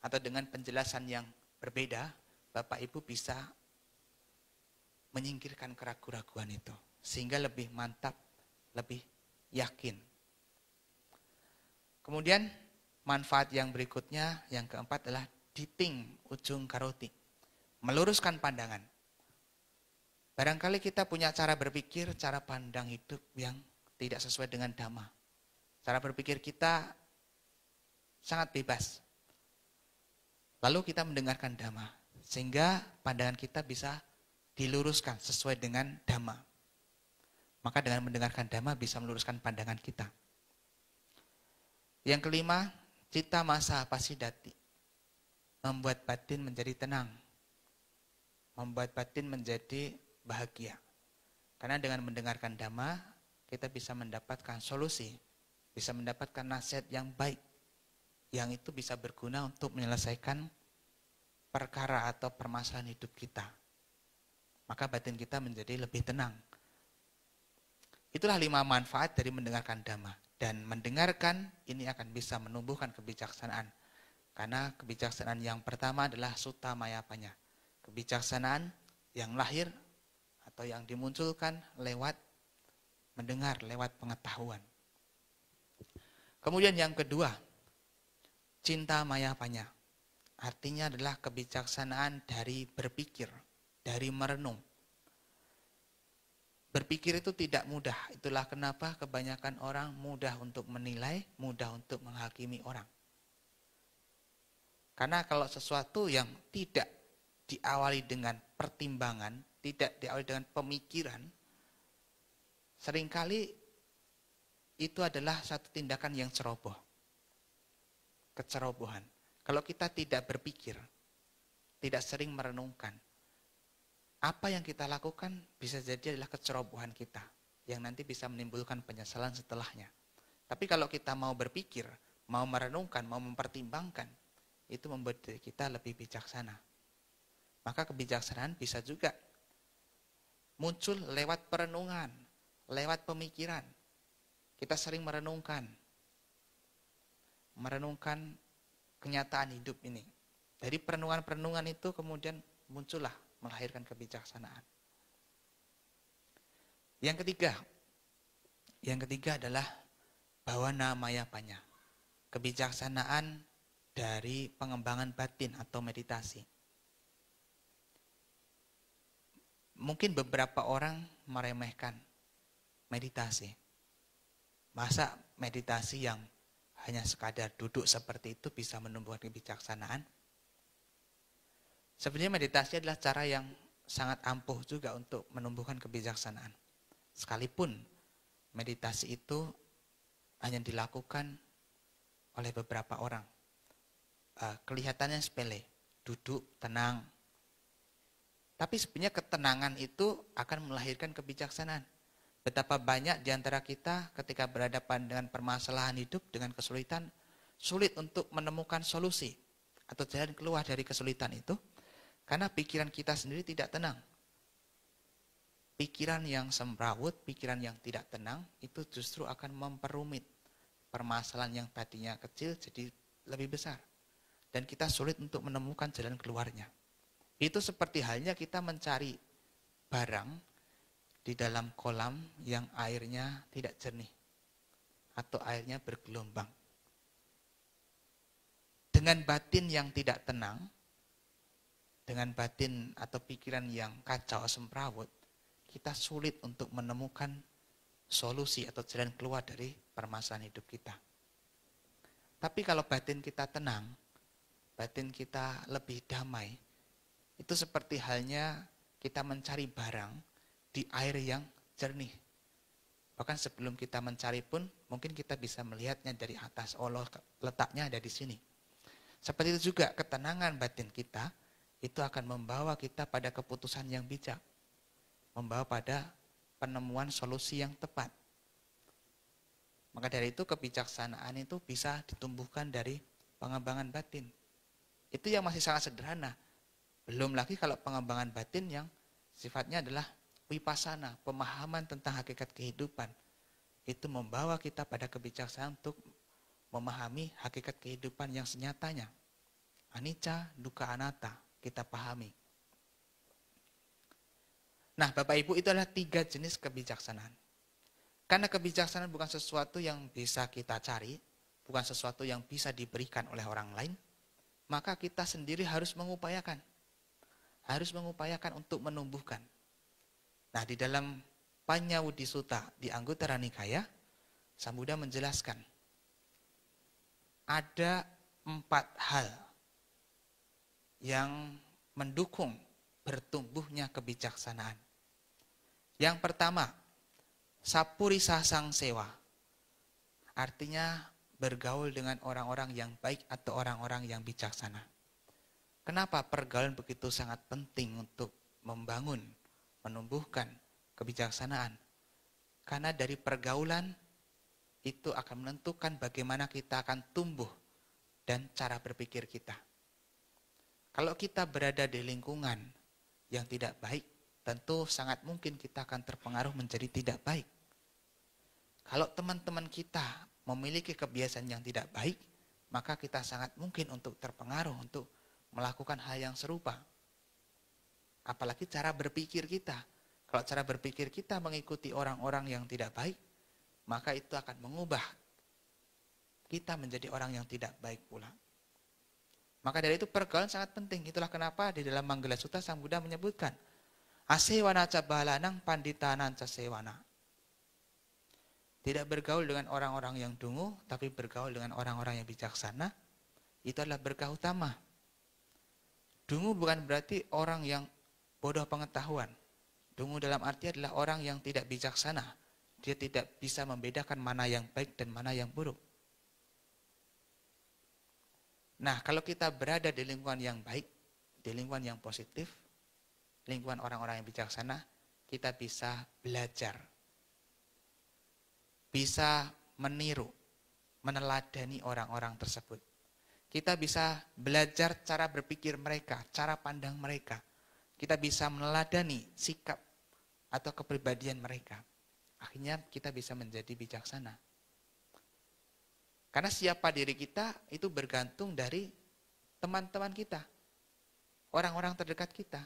atau dengan penjelasan yang berbeda, Bapak Ibu bisa menyingkirkan keraguan-raguan itu. Sehingga lebih mantap, lebih yakin. Kemudian manfaat yang berikutnya, yang keempat adalah diting ujung karoti. Meluruskan pandangan. Barangkali kita punya cara berpikir, cara pandang hidup yang tidak sesuai dengan dhamma. Cara berpikir kita sangat bebas. Lalu kita mendengarkan dhamma, sehingga pandangan kita bisa diluruskan sesuai dengan dhamma. Maka dengan mendengarkan dhamma bisa meluruskan pandangan kita. Yang kelima, cita masa pasidati. Membuat batin menjadi tenang. Membuat batin menjadi bahagia. Karena dengan mendengarkan dhamma, kita bisa mendapatkan solusi. Bisa mendapatkan nasihat yang baik. Yang itu bisa berguna untuk menyelesaikan perkara atau permasalahan hidup kita. Maka batin kita menjadi lebih tenang. Itulah 5 manfaat dari mendengarkan dhamma. Dan mendengarkan ini akan bisa menumbuhkan kebijaksanaan. Karena kebijaksanaan yang pertama adalah sutta mayapanya. Kebijaksanaan yang lahir atau yang dimunculkan lewat mendengar, lewat pengetahuan. Kemudian yang kedua, cinta mayapanya. Artinya adalah kebijaksanaan dari berpikir, dari merenung. Berpikir itu tidak mudah. Itulah kenapa kebanyakan orang mudah untuk menilai, mudah untuk menghakimi orang. Karena kalau sesuatu yang tidak diawali dengan pertimbangan, tidak diawali dengan pemikiran, seringkali itu adalah satu tindakan yang ceroboh. Kecerobohan. Kalau kita tidak berpikir, tidak sering merenungkan, apa yang kita lakukan bisa jadi adalah kecerobohan kita yang nanti bisa menimbulkan penyesalan setelahnya. Tapi kalau kita mau berpikir, mau merenungkan, mau mempertimbangkan, itu membuat diri kita lebih bijaksana. Maka kebijaksanaan bisa juga muncul lewat perenungan, lewat pemikiran. Kita sering merenungkan kenyataan hidup ini. Dari perenungan-perenungan itu kemudian muncullah melahirkan kebijaksanaan. Yang ketiga adalah bhawana mayapanya. Kebijaksanaan dari pengembangan batin atau meditasi. Mungkin beberapa orang meremehkan meditasi. Masa meditasi yang hanya sekadar duduk seperti itu bisa menumbuhkan kebijaksanaan? Sebenarnya meditasi adalah cara yang sangat ampuh juga untuk menumbuhkan kebijaksanaan. Sekalipun meditasi itu hanya dilakukan oleh beberapa orang. Kelihatannya sepele, duduk, tenang. Tapi sebenarnya ketenangan itu akan melahirkan kebijaksanaan. Betapa banyak di antara kita ketika berhadapan dengan permasalahan hidup, dengan kesulitan, sulit untuk menemukan solusi atau jalan keluar dari kesulitan itu. Karena pikiran kita sendiri tidak tenang. Pikiran yang semrawut, pikiran yang tidak tenang, itu justru akan memperumit permasalahan yang tadinya kecil jadi lebih besar. Dan kita sulit untuk menemukan jalan keluarnya. Itu seperti halnya kita mencari barang di dalam kolam yang airnya tidak jernih. Atau airnya bergelombang. Dengan batin yang tidak tenang, dengan batin atau pikiran yang kacau semrawut, kita sulit untuk menemukan solusi atau jalan keluar dari permasalahan hidup kita. Tapi kalau batin kita tenang, batin kita lebih damai, itu seperti halnya kita mencari barang di air yang jernih. Bahkan sebelum kita mencari pun, mungkin kita bisa melihatnya dari atas. Oh, letaknya ada di sini. Seperti itu juga ketenangan batin kita, itu akan membawa kita pada keputusan yang bijak. Membawa pada penemuan solusi yang tepat. Maka dari itu kebijaksanaan itu bisa ditumbuhkan dari pengembangan batin. Itu yang masih sangat sederhana. Belum lagi kalau pengembangan batin yang sifatnya adalah vipassana, pemahaman tentang hakikat kehidupan. Itu membawa kita pada kebijaksanaan untuk memahami hakikat kehidupan yang senyatanya. Anicca, dukkha, anatta. Kita pahami. Nah, Bapak Ibu, itu adalah 3 jenis kebijaksanaan. Karena kebijaksanaan bukan sesuatu yang bisa kita cari, bukan sesuatu yang bisa diberikan oleh orang lain, maka kita sendiri harus mengupayakan. Harus mengupayakan untuk menumbuhkan. Nah, di dalam Panyawudi Sutta di Anguttara Nikaya, Sang Buddha menjelaskan ada 4 hal yang mendukung bertumbuhnya kebijaksanaan. Yang pertama, Sapurisa Sangsewa. Artinya bergaul dengan orang-orang yang baik atau orang-orang yang bijaksana. Kenapa pergaulan begitu sangat penting untuk membangun, menumbuhkan kebijaksanaan? Karena dari pergaulan itu akan menentukan bagaimana kita akan tumbuh dan cara berpikir kita. Kalau kita berada di lingkungan yang tidak baik, tentu sangat mungkin kita akan terpengaruh menjadi tidak baik. Kalau teman-teman kita memiliki kebiasaan yang tidak baik, maka kita sangat mungkin untuk terpengaruh untuk melakukan hal yang serupa. Apalagi cara berpikir kita. Kalau cara berpikir kita mengikuti orang-orang yang tidak baik, maka itu akan mengubah kita menjadi orang yang tidak baik pula. Maka dari itu pergaulan sangat penting. Itulah kenapa di dalam Manggala Sutta Sang Buddha menyebutkan asewana ca balanang panditanan ca sewana. Tidak bergaul dengan orang-orang yang dungu, tapi bergaul dengan orang-orang yang bijaksana. Itu adalah berkah utama. Dungu bukan berarti orang yang bodoh pengetahuan. Dungu dalam arti adalah orang yang tidak bijaksana. Dia tidak bisa membedakan mana yang baik dan mana yang buruk. Nah, kalau kita berada di lingkungan yang baik, di lingkungan yang positif, lingkungan orang-orang yang bijaksana, kita bisa belajar. Bisa meniru, meneladani orang-orang tersebut. Kita bisa belajar cara berpikir mereka, cara pandang mereka. Kita bisa meneladani sikap atau kepribadian mereka. Akhirnya kita bisa menjadi bijaksana. Karena siapa diri kita itu bergantung dari teman-teman kita. Orang-orang terdekat kita.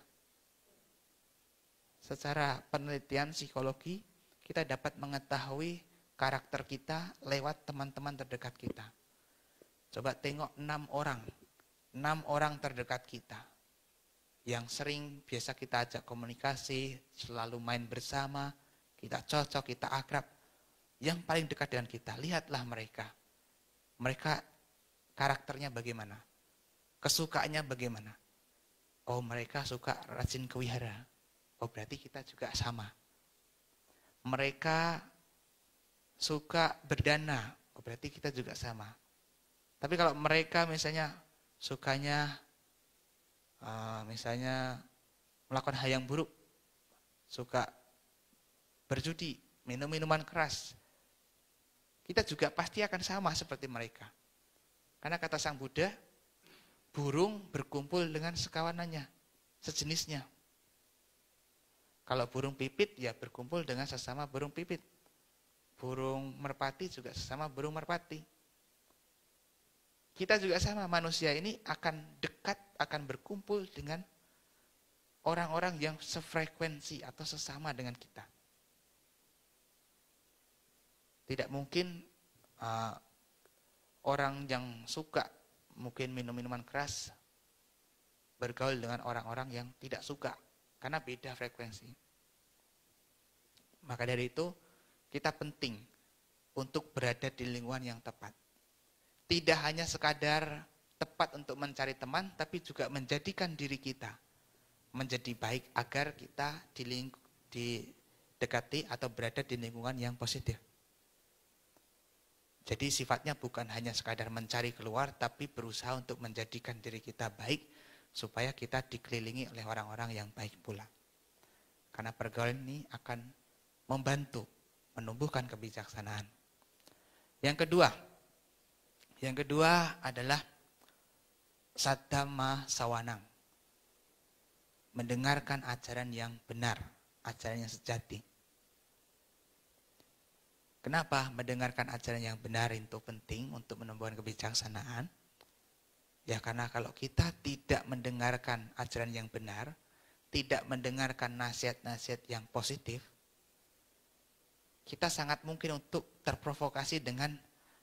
Secara penelitian psikologi, kita dapat mengetahui karakter kita lewat teman-teman terdekat kita. Coba tengok 6 orang terdekat kita. Yang sering biasa kita ajak komunikasi, selalu main bersama, kita cocok, kita akrab. Yang paling dekat dengan kita, lihatlah mereka. Mereka karakternya bagaimana? Kesukaannya bagaimana? Oh, mereka suka rajin ke wihara. Oh, berarti kita juga sama. Mereka suka berdana. Oh, berarti kita juga sama. Tapi kalau mereka misalnya sukanya misalnya melakukan hal yang buruk, suka berjudi, minum minuman keras, kita juga pasti akan sama seperti mereka. Karena kata Sang Buddha, burung berkumpul dengan sekawanannya, sejenisnya. Kalau burung pipit, ya berkumpul dengan sesama burung pipit. Burung merpati juga sesama burung merpati. Kita juga sama, manusia ini akan dekat, akan berkumpul dengan orang-orang yang sefrekuensi atau sesama dengan kita. Tidak mungkin orang yang suka mungkin minum minuman keras bergaul dengan orang-orang yang tidak suka, karena beda frekuensi. Maka dari itu, kita penting untuk berada di lingkungan yang tepat. Tidak hanya sekadar tepat untuk mencari teman, tapi juga menjadikan diri kita menjadi baik agar kita didekati atau berada di lingkungan yang positif. Jadi sifatnya bukan hanya sekadar mencari keluar, tapi berusaha untuk menjadikan diri kita baik, supaya kita dikelilingi oleh orang-orang yang baik pula. Karena pergaulan ini akan membantu menumbuhkan kebijaksanaan. Yang kedua adalah Saddhamma Sawanang. Mendengarkan ajaran yang benar, ajaran yang sejati. Kenapa mendengarkan ajaran yang benar itu penting untuk menumbuhkan kebijaksanaan? Ya karena kalau kita tidak mendengarkan ajaran yang benar, tidak mendengarkan nasihat-nasihat yang positif, kita sangat mungkin untuk terprovokasi dengan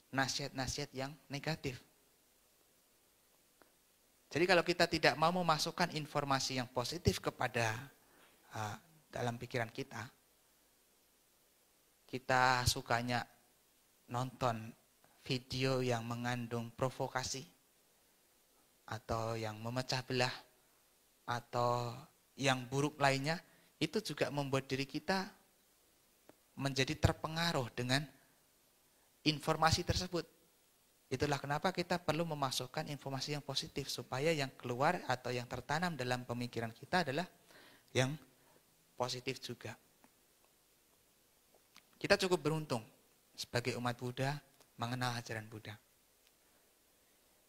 nasihat-nasihat yang negatif. Jadi kalau kita tidak mau memasukkan informasi yang positif kepada dalam pikiran kita, kita sukanya nonton video yang mengandung provokasi, atau yang memecah belah, atau yang buruk lainnya, itu juga membuat diri kita menjadi terpengaruh dengan informasi tersebut. Itulah kenapa kita perlu memasukkan informasi yang positif, supaya yang keluar atau yang tertanam dalam pemikiran kita adalah yang positif juga. Kita cukup beruntung sebagai umat Buddha mengenal ajaran Buddha.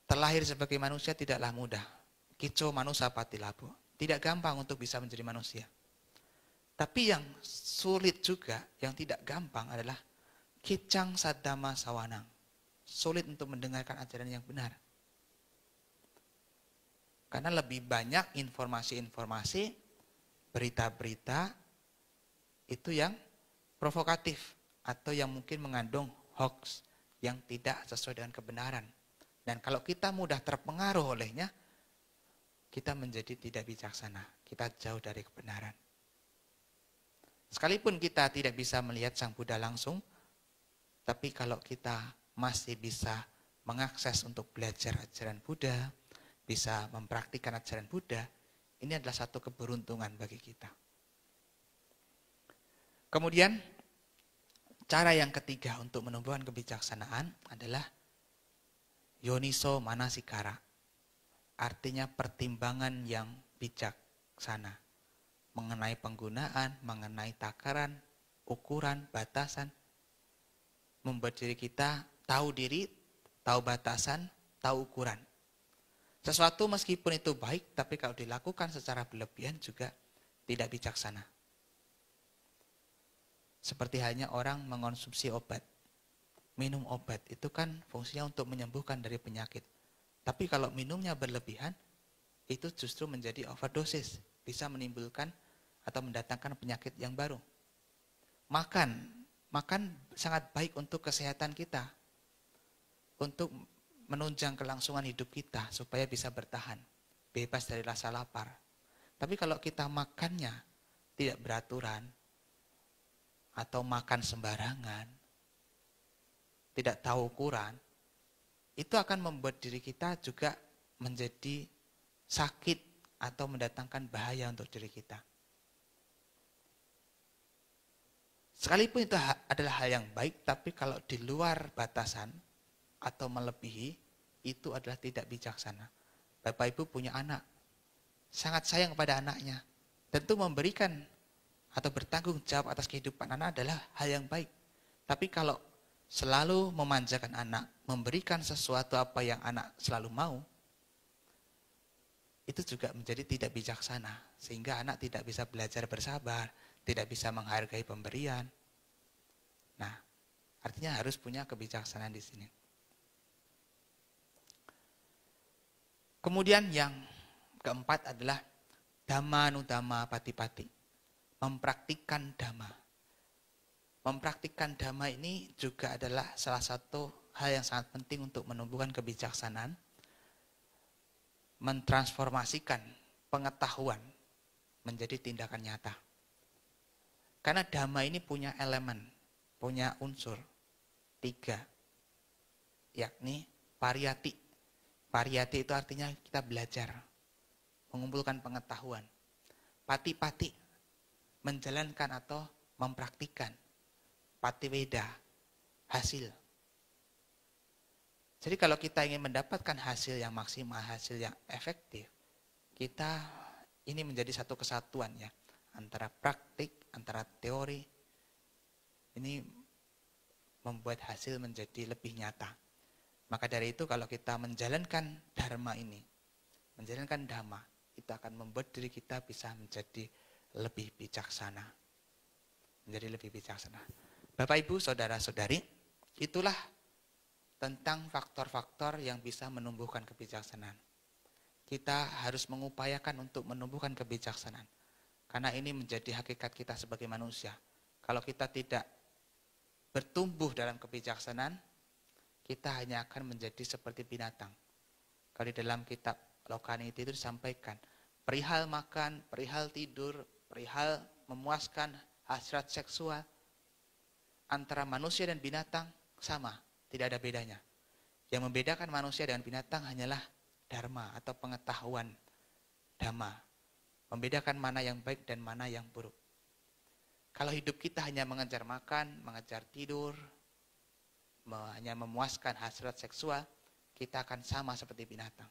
Terlahir sebagai manusia tidaklah mudah. Kico manusia pati labu. Tidak gampang untuk bisa menjadi manusia. Tapi yang sulit juga, yang tidak gampang adalah kicang sadama sawanang. Sulit untuk mendengarkan ajaran yang benar. Karena lebih banyak informasi-informasi, berita-berita itu yang provokatif atau yang mungkin mengandung hoax yang tidak sesuai dengan kebenaran. Dan kalau kita mudah terpengaruh olehnya, kita menjadi tidak bijaksana. Kita jauh dari kebenaran. Sekalipun kita tidak bisa melihat Sang Buddha langsung, tapi kalau kita masih bisa mengakses untuk belajar ajaran Buddha, bisa mempraktikkan ajaran Buddha, ini adalah satu keberuntungan bagi kita. Kemudian, cara yang ketiga untuk menumbuhkan kebijaksanaan adalah yoniso manasikara. Artinya pertimbangan yang bijaksana. Mengenai penggunaan, mengenai takaran, ukuran, batasan. Membuat diri kita tahu diri, tahu batasan, tahu ukuran. Sesuatu meskipun itu baik, tapi kalau dilakukan secara berlebihan juga tidak bijaksana. Seperti halnya orang mengonsumsi obat. Minum obat itu kan fungsinya untuk menyembuhkan dari penyakit. Tapi kalau minumnya berlebihan, itu justru menjadi overdosis. Bisa menimbulkan atau mendatangkan penyakit yang baru. Makan sangat baik untuk kesehatan kita. Untuk menunjang kelangsungan hidup kita supaya bisa bertahan. Bebas dari rasa lapar. Tapi kalau kita makannya tidak beraturan, atau makan sembarangan, tidak tahu ukuran, itu akan membuat diri kita juga menjadi sakit atau mendatangkan bahaya untuk diri kita. Sekalipun itu adalah hal yang baik, tapi kalau di luar batasan atau melebihi, itu adalah tidak bijaksana. Bapak Ibu punya anak, sangat sayang kepada anaknya, tentu memberikan atau bertanggung jawab atas kehidupan anak adalah hal yang baik. Tapi kalau selalu memanjakan anak, memberikan sesuatu apa yang anak selalu mau, itu juga menjadi tidak bijaksana. Sehingga anak tidak bisa belajar bersabar, tidak bisa menghargai pemberian. Nah, artinya harus punya kebijaksanaan di sini. Kemudian yang keempat adalah dhammanutama pati-pati. Mempraktikkan dhamma. Mempraktikkan dhamma ini juga adalah salah satu hal yang sangat penting untuk menumbuhkan kebijaksanaan. Mentransformasikan pengetahuan menjadi tindakan nyata. Karena dhamma ini punya elemen, punya unsur 3, yakni pariyati. Pariyati itu artinya kita belajar, mengumpulkan pengetahuan. Pati-pati, menjalankan atau mempraktikkan. Patiweda, hasil. Jadi kalau kita ingin mendapatkan hasil yang maksimal, hasil yang efektif, kita ini menjadi satu kesatuan ya, antara praktik, antara teori. Ini membuat hasil menjadi lebih nyata. Maka dari itu kalau kita menjalankan dharma ini, menjalankan dhamma, itu akan membuat diri kita bisa menjadi lebih bijaksana. Menjadi lebih bijaksana. Bapak Ibu, saudara-saudari, itulah tentang faktor-faktor yang bisa menumbuhkan kebijaksanaan. Kita harus mengupayakan untuk menumbuhkan kebijaksanaan. Karena ini menjadi hakikat kita sebagai manusia. Kalau kita tidak bertumbuh dalam kebijaksanaan, kita hanya akan menjadi seperti binatang. Kalau di dalam kitab Lokaniti itu disampaikan, perihal makan, perihal tidur, perihal memuaskan hasrat seksual, antara manusia dan binatang sama, tidak ada bedanya. Yang membedakan manusia dengan binatang hanyalah dharma atau pengetahuan dhamma. Membedakan mana yang baik dan mana yang buruk. Kalau hidup kita hanya mengejar makan, mengejar tidur, hanya memuaskan hasrat seksual, kita akan sama seperti binatang.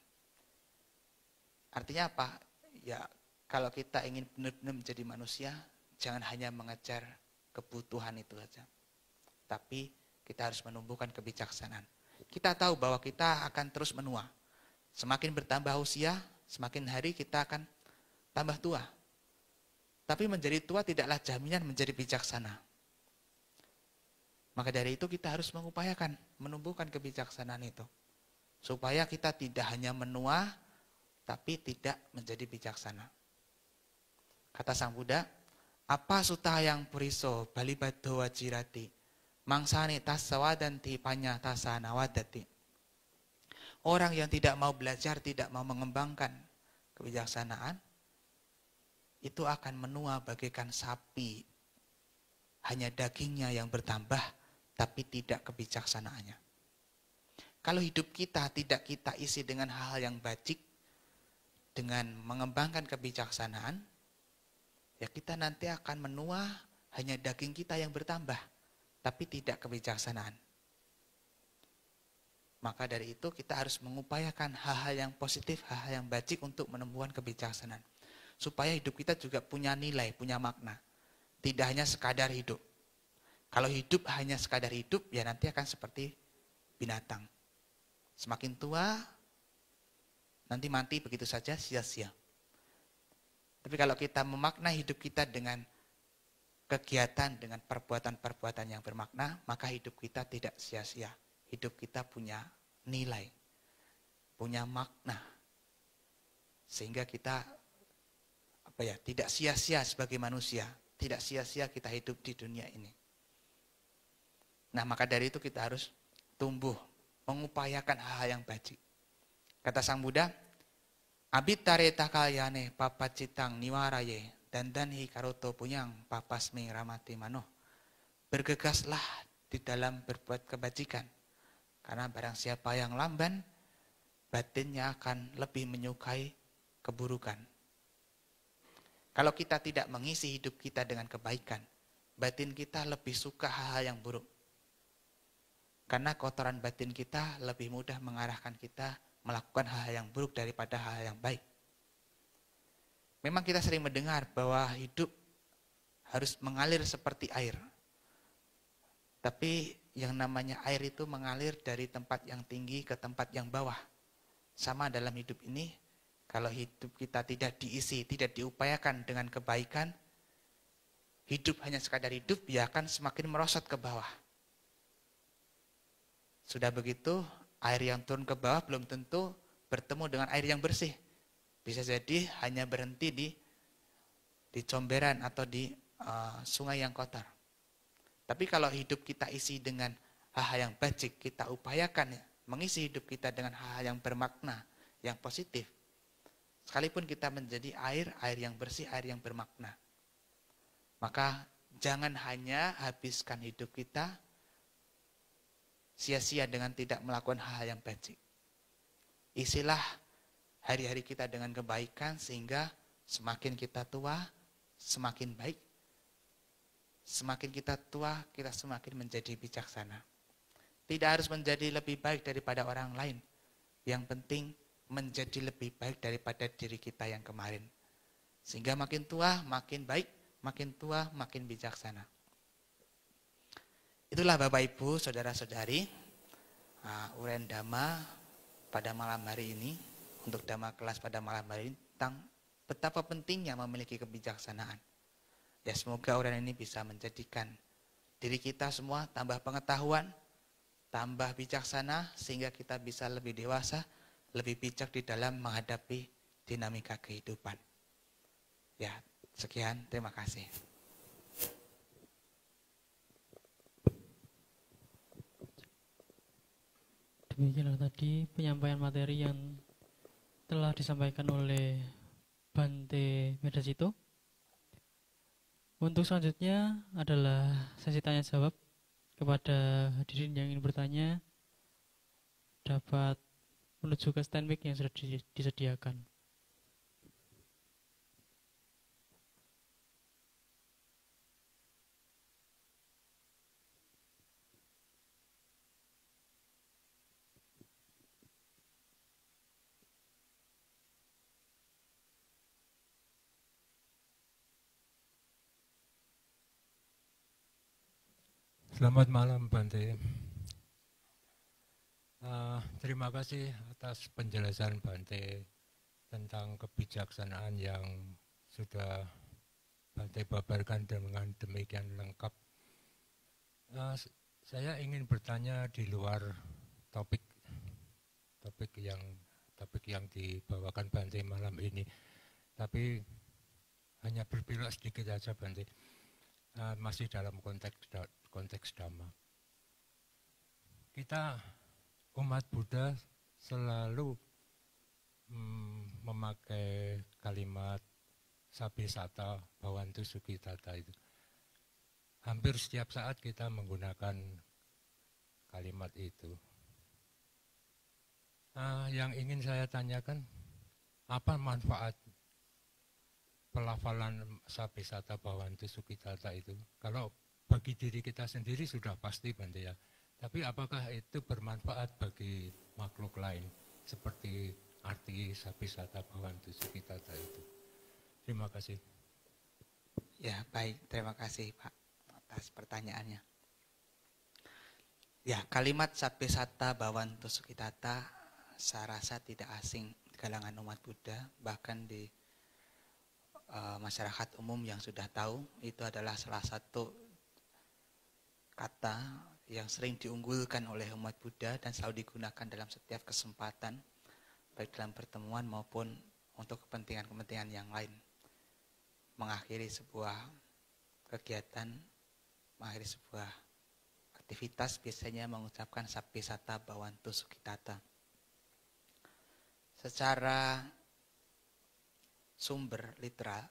Artinya apa? Ya, kalau kita ingin benar-benar menjadi manusia, jangan hanya mengejar kebutuhan itu saja. Tapi kita harus menumbuhkan kebijaksanaan. Kita tahu bahwa kita akan terus menua. Semakin bertambah usia, semakin hari kita akan tambah tua. Tapi menjadi tua tidaklah jaminan menjadi bijaksana. Maka dari itu kita harus mengupayakan, menumbuhkan kebijaksanaan itu. Supaya kita tidak hanya menua, tapi tidak menjadi bijaksana. Kata Sang Buddha, apa suta yang puriso balibado wajirati, mangsani tasawadanti panya tasana wadati. Orang yang tidak mau belajar, tidak mau mengembangkan kebijaksanaan, itu akan menua bagaikan sapi. Hanya dagingnya yang bertambah, tapi tidak kebijaksanaannya. Kalau hidup kita tidak kita isi dengan hal-hal yang bajik, dengan mengembangkan kebijaksanaan, ya kita nanti akan menua hanya daging kita yang bertambah, tapi tidak kebijaksanaan. Maka dari itu kita harus mengupayakan hal-hal yang positif, hal-hal yang bajik untuk menumbuhkan kebijaksanaan. Supaya hidup kita juga punya nilai, punya makna. Tidak hanya sekadar hidup. Kalau hidup hanya sekadar hidup, ya nanti akan seperti binatang. Semakin tua, nanti mati begitu saja, sia-sia. Tapi kalau kita memaknai hidup kita dengan kegiatan, dengan perbuatan-perbuatan yang bermakna, maka hidup kita tidak sia-sia. Hidup kita punya nilai, punya makna. Sehingga kita tidak sia-sia sebagai manusia, tidak sia-sia kita hidup di dunia ini. Nah, maka dari itu kita harus tumbuh, mengupayakan hal-hal yang baik. Kata Sang Buddha, abitare takalyane papacitang niwaraye dandanhi karoto punyang papasmi ramati mano. Bergegaslah di dalam berbuat kebajikan, karena barang siapa yang lamban, batinnya akan lebih menyukai keburukan. Kalau kita tidak mengisi hidup kita dengan kebaikan, batin kita lebih suka hal-hal yang buruk. Karena kotoran batin kita lebih mudah mengarahkan kita melakukan hal-hal yang buruk daripada hal-hal yang baik. Memang kita sering mendengar bahwa hidup harus mengalir seperti air. Tapi yang namanya air itu mengalir dari tempat yang tinggi ke tempat yang bawah. Sama dalam hidup ini, kalau hidup kita tidak diisi, tidak diupayakan dengan kebaikan, hidup hanya sekadar hidup, ya akan semakin merosot ke bawah. Sudah begitu, air yang turun ke bawah belum tentu bertemu dengan air yang bersih. Bisa jadi hanya berhenti di comberan atau di sungai yang kotor. Tapi kalau hidup kita isi dengan hal-hal yang baik, kita upayakan mengisi hidup kita dengan hal-hal yang bermakna, yang positif. Sekalipun kita menjadi air yang bersih, air yang bermakna. Maka jangan hanya habiskan hidup kita sia-sia dengan tidak melakukan hal-hal yang baik. Isilah hari-hari kita dengan kebaikan sehingga semakin kita tua, semakin baik. Semakin kita tua, kita semakin menjadi bijaksana. Tidak harus menjadi lebih baik daripada orang lain. Yang penting menjadi lebih baik daripada diri kita yang kemarin. Sehingga makin tua makin baik, makin tua makin bijaksana. Itulah Bapak Ibu, Saudara-saudari, uraian Dhamma pada malam hari ini, untuk Dhamma kelas pada malam hari ini, tentang betapa pentingnya memiliki kebijaksanaan. Ya, semoga uraian ini bisa menjadikan diri kita semua tambah pengetahuan, tambah bijaksana, sehingga kita bisa lebih dewasa, lebih bijak di dalam menghadapi dinamika kehidupan. Ya, sekian, terima kasih. Demikianlah tadi penyampaian materi yang telah disampaikan oleh Bante Medasito. Untuk selanjutnya adalah sesi tanya jawab. Kepada hadirin yang ingin bertanya dapat menuju ke stand mic yang sudah disediakan. Selamat malam Bante. Terima kasih atas penjelasan Bante tentang kebijaksanaan yang sudah Bante paparkan dengan demikian lengkap. Saya ingin bertanya di luar topik yang dibawakan Bante malam ini, tapi hanya berbelok sedikit saja Bante. Masih dalam konteks Dhamma. Kita umat Buddha selalu memakai kalimat Sabesata Bhavantu Sukhitata itu. Hampir setiap saat kita menggunakan kalimat itu. Yang ingin saya tanyakan, apa manfaat pelafalan Sabesata Bhavantu Sukhitata itu? Kalau bagi diri kita sendiri sudah pasti Bante ya. Tapi apakah itu bermanfaat bagi makhluk lain seperti arti Sabesata Bhavantu Sukhitata itu? Terima kasih. Ya, baik. Terima kasih Pak atas pertanyaannya. Ya, kalimat Sabesata Bhavantu Sukhitata saya rasa tidak asing di kalangan umat Buddha, bahkan di masyarakat umum yang sudah tahu. Itu adalah salah satu kata yang sering diunggulkan oleh umat Buddha dan selalu digunakan dalam setiap kesempatan, baik dalam pertemuan maupun untuk kepentingan-kepentingan yang lain. Mengakhiri sebuah kegiatan, mengakhiri sebuah aktivitas biasanya mengucapkan Sabesata Bhavantu Sukhitata. Secara sumber literal,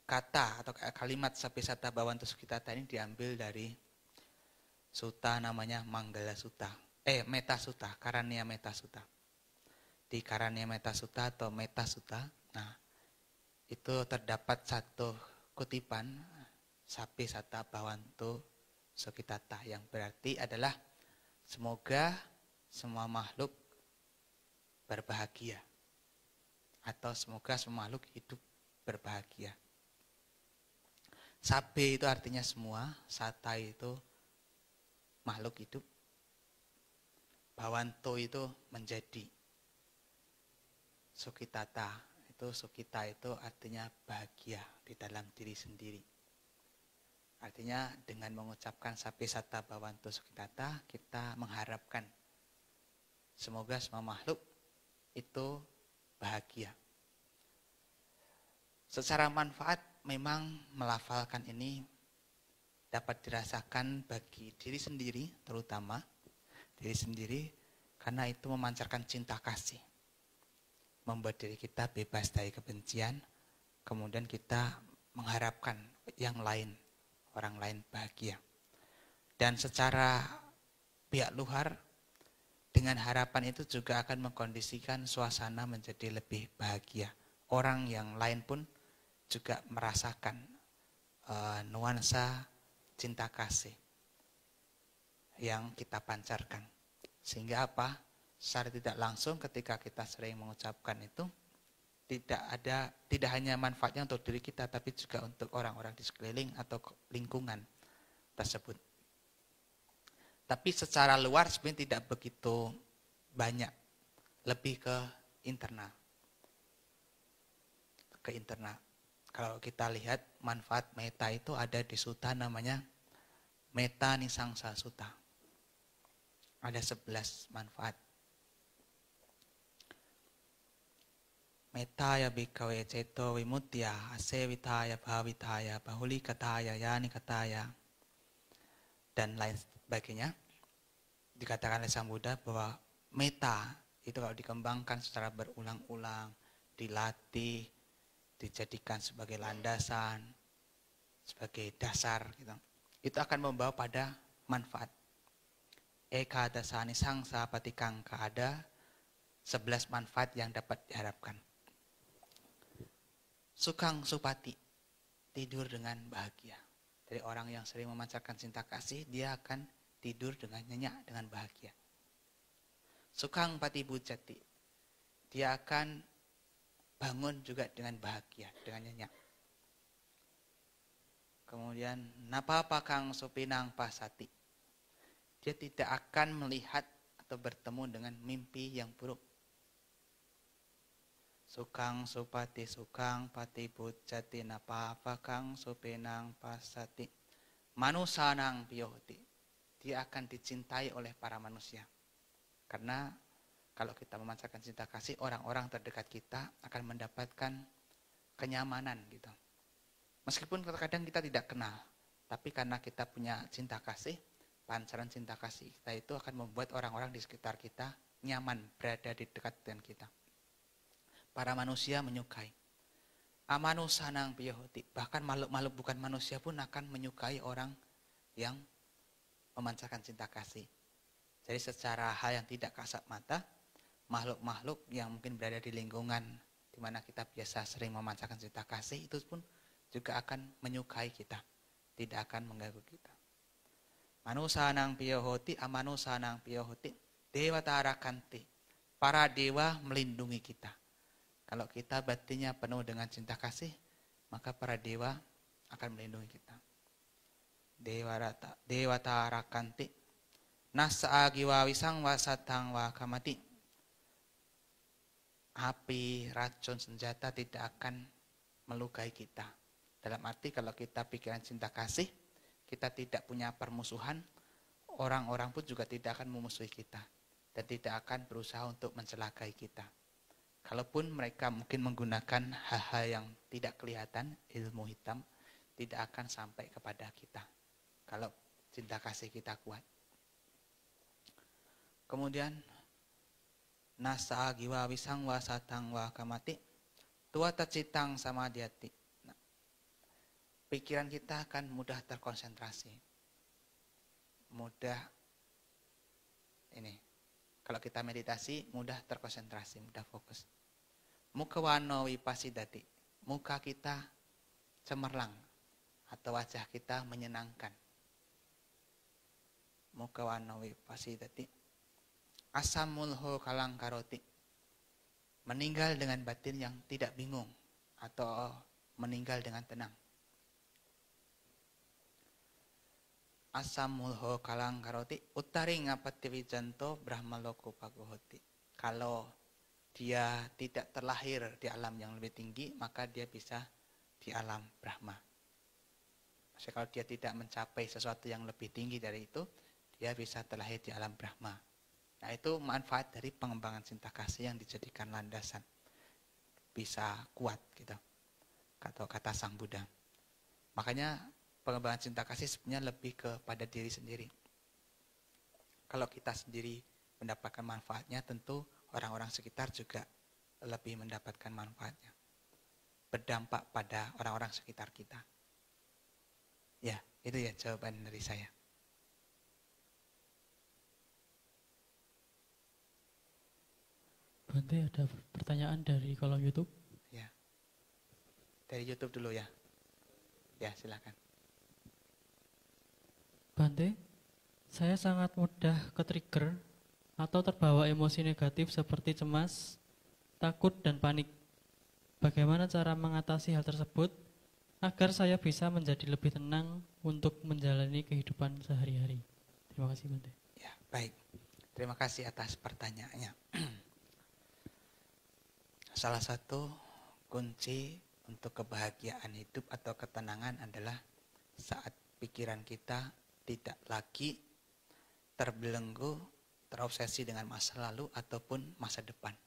kata atau kalimat Sabesata Bhavantu Sukhitata ini diambil dari sutta namanya Manggala Sutta, Metta Sutta, Karania Metta Sutta. Di Karania Metta Sutta atau Metta Sutta, nah itu terdapat satu kutipan Sabesata Bhavantu Sukhitata yang berarti adalah semoga semua makhluk berbahagia, atau semoga semua makhluk hidup berbahagia. Sabe itu artinya semua, sata itu makhluk hidup, Bhavantu itu menjadi, Sukhitata itu, Sukhita itu artinya bahagia di dalam diri sendiri. Artinya dengan mengucapkan Sabesata Bhavantu Sukhitata kita mengharapkan semoga semua makhluk itu bahagia. Secara manfaat memang melafalkan ini dapat dirasakan bagi diri sendiri, terutama diri sendiri, karena itu memancarkan cinta kasih, membuat diri kita bebas dari kebencian, kemudian kita mengharapkan yang lain, orang lain bahagia. Dan secara pihak luar, dengan harapan itu juga akan mengkondisikan suasana menjadi lebih bahagia. Orang yang lain pun juga merasakan nuansa cinta kasih yang kita pancarkan. Sehingga apa? Secara tidak langsung ketika kita sering mengucapkan itu, tidak hanya manfaatnya untuk diri kita, tapi juga untuk orang-orang di sekeliling atau lingkungan tersebut. Tapi secara luar sebenarnya tidak begitu banyak, lebih ke internal. Kalau kita lihat manfaat metta itu ada di sutta namanya Metta Nisangsa Sutta. Ada 11 manfaat. Mettaya bhikkhave ceto vimutya asevitaya bhavitaya bahulikataya yanikataya dan lain sebagainya. dikatakan oleh Sang Buddha bahwa metta itu kalau dikembangkan secara berulang-ulang, dilatih, dijadikan sebagai landasan, sebagai dasar, gitu, itu akan membawa pada manfaat. Eka dasani sangsa patikangka, ada 11 manfaat yang dapat diharapkan. Sukang supati, tidur dengan bahagia. Dari orang yang sering memancarkan cinta kasih, dia akan tidur dengan nyenyak, dengan bahagia. Sukang pati bujati, dia akan bangun juga dengan bahagia, dengan nyenyak. Kemudian napapakang supinang pasati, dia tidak akan melihat atau bertemu dengan mimpi yang buruk. Sukang supati sukang pati bujati napapakang supinang pasati manusanang piyohti, dia akan dicintai oleh para manusia. Karena kalau kita memancarkan cinta kasih, orang-orang terdekat kita akan mendapatkan kenyamanan gitu. Meskipun kadang kita tidak kenal, tapi karena kita punya cinta kasih, pancaran cinta kasih kita itu akan membuat orang-orang di sekitar kita nyaman berada di dekat dengan kita. Para manusia menyukai. Amanusanang piyohoti, bahkan makhluk-makhluk bukan manusia pun akan menyukai orang yang memancarkan cinta kasih. Jadi secara hal yang tidak kasat mata, makhluk-makhluk yang mungkin berada di lingkungan di mana kita biasa sering memancarkan cinta kasih, itu pun juga akan menyukai kita, tidak akan mengganggu kita. Manusanang piyohoti, amanusanang piyohoti, dewatara kanti, para dewa melindungi kita. Kalau kita batinnya penuh dengan cinta kasih, maka para dewa akan melindungi kita. Dewatara kanti, nasa agiwa wisang wasatang wa kamati. Api, racun, senjata tidak akan melukai kita. Dalam arti kalau kita pikiran cinta kasih, kita tidak punya permusuhan, orang-orang pun juga tidak akan memusuhi kita. Dan tidak akan berusaha untuk mencelakai kita. Kalaupun mereka mungkin menggunakan hal-hal yang tidak kelihatan, ilmu hitam, tidak akan sampai kepada kita. Kalau cinta kasih kita kuat. Kemudian nasa agiwa wisang wasatang wa kamati tuata citang sama diati. Nah, pikiran kita akan mudah terkonsentrasi, mudah ini. Kalau kita meditasi mudah terkonsentrasi, mudah fokus. Muka wano wipasidati, muka kita cemerlang atau wajah kita menyenangkan. Muka wano wipasidati. Asam mulho kalang karoti, meninggal dengan batin yang tidak bingung atau meninggal dengan tenang. Asam mulho kalang karoti, uttaring apati wijanto brahmaloko pagohoti. Kalau dia tidak terlahir di alam yang lebih tinggi, maka dia bisa di alam Brahma. Maksudnya kalau dia tidak mencapai sesuatu yang lebih tinggi dari itu, dia bisa terlahir di alam Brahma. Nah itu manfaat dari pengembangan cinta kasih yang dijadikan landasan. Bisa kuat gitu. Kata Sang Buddha. Makanya pengembangan cinta kasih sebenarnya lebih kepada diri sendiri. Kalau kita sendiri mendapatkan manfaatnya, tentu orang-orang sekitar juga lebih mendapatkan manfaatnya. Berdampak pada orang-orang sekitar kita. Ya, itu ya jawaban dari saya. Bante, ada pertanyaan dari kolom YouTube. Ya. Dari YouTube dulu ya. Ya, silakan. Bante, saya sangat mudah ke-trigger atau terbawa emosi negatif seperti cemas, takut, dan panik. Bagaimana cara mengatasi hal tersebut agar saya bisa menjadi lebih tenang untuk menjalani kehidupan sehari-hari? Terima kasih, Bante. Ya, baik. Terima kasih atas pertanyaannya. Salah satu kunci untuk kebahagiaan hidup atau ketenangan adalah saat pikiran kita tidak lagi terbelenggu, terobsesi dengan masa lalu ataupun masa depan.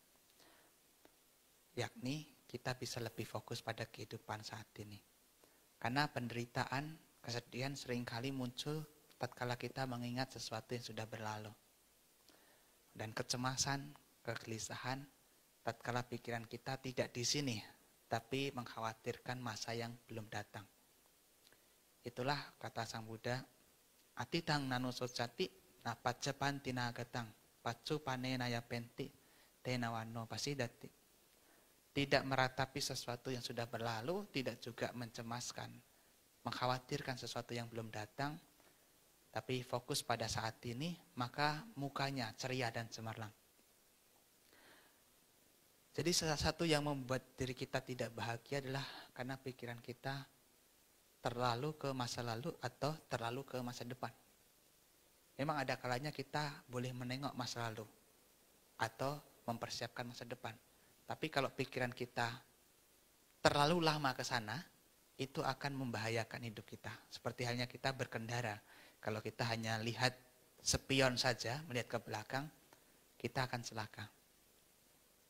Yakni kita bisa lebih fokus pada kehidupan saat ini. Karena penderitaan, kesedihan seringkali muncul tatkala kita mengingat sesuatu yang sudah berlalu. dan kecemasan, kegelisahan, tatkala pikiran kita tidak di sini, tapi mengkhawatirkan masa yang belum datang. Itulah kata Sang Buddha, atitang nanusocati napacepan tinagatang pacu panenaya penti tenawano pasidati. Tidak meratapi sesuatu yang sudah berlalu, tidak juga mencemaskan, mengkhawatirkan sesuatu yang belum datang, tapi fokus pada saat ini, maka mukanya ceria dan cemerlang. Jadi salah satu yang membuat diri kita tidak bahagia adalah karena pikiran kita terlalu ke masa lalu atau terlalu ke masa depan. Memang ada kalanya kita boleh menengok masa lalu atau mempersiapkan masa depan. Tapi kalau pikiran kita terlalu lama ke sana, itu akan membahayakan hidup kita. Seperti halnya kita berkendara. Kalau kita hanya lihat spion saja, melihat ke belakang, kita akan celaka.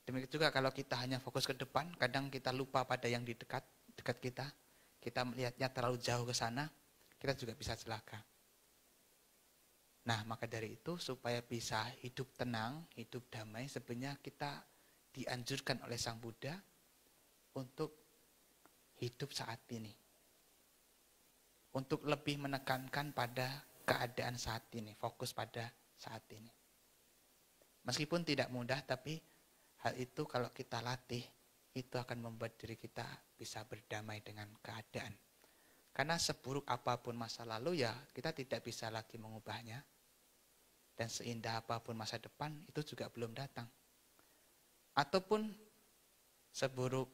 Demikian juga kalau kita hanya fokus ke depan, kadang kita lupa pada yang di dekat kita. Kita melihatnya terlalu jauh ke sana, kita juga bisa celaka. Nah, maka dari itu supaya bisa hidup tenang, hidup damai, sebenarnya kita dianjurkan oleh Sang Buddha untuk hidup saat ini. Untuk lebih menekankan pada keadaan saat ini, fokus pada saat ini. Meskipun tidak mudah, tapi hal itu kalau kita latih, itu akan membuat diri kita bisa berdamai dengan keadaan. Karena seburuk apapun masa lalu, ya kita tidak bisa lagi mengubahnya. Dan seindah apapun masa depan, itu juga belum datang. Ataupun seburuk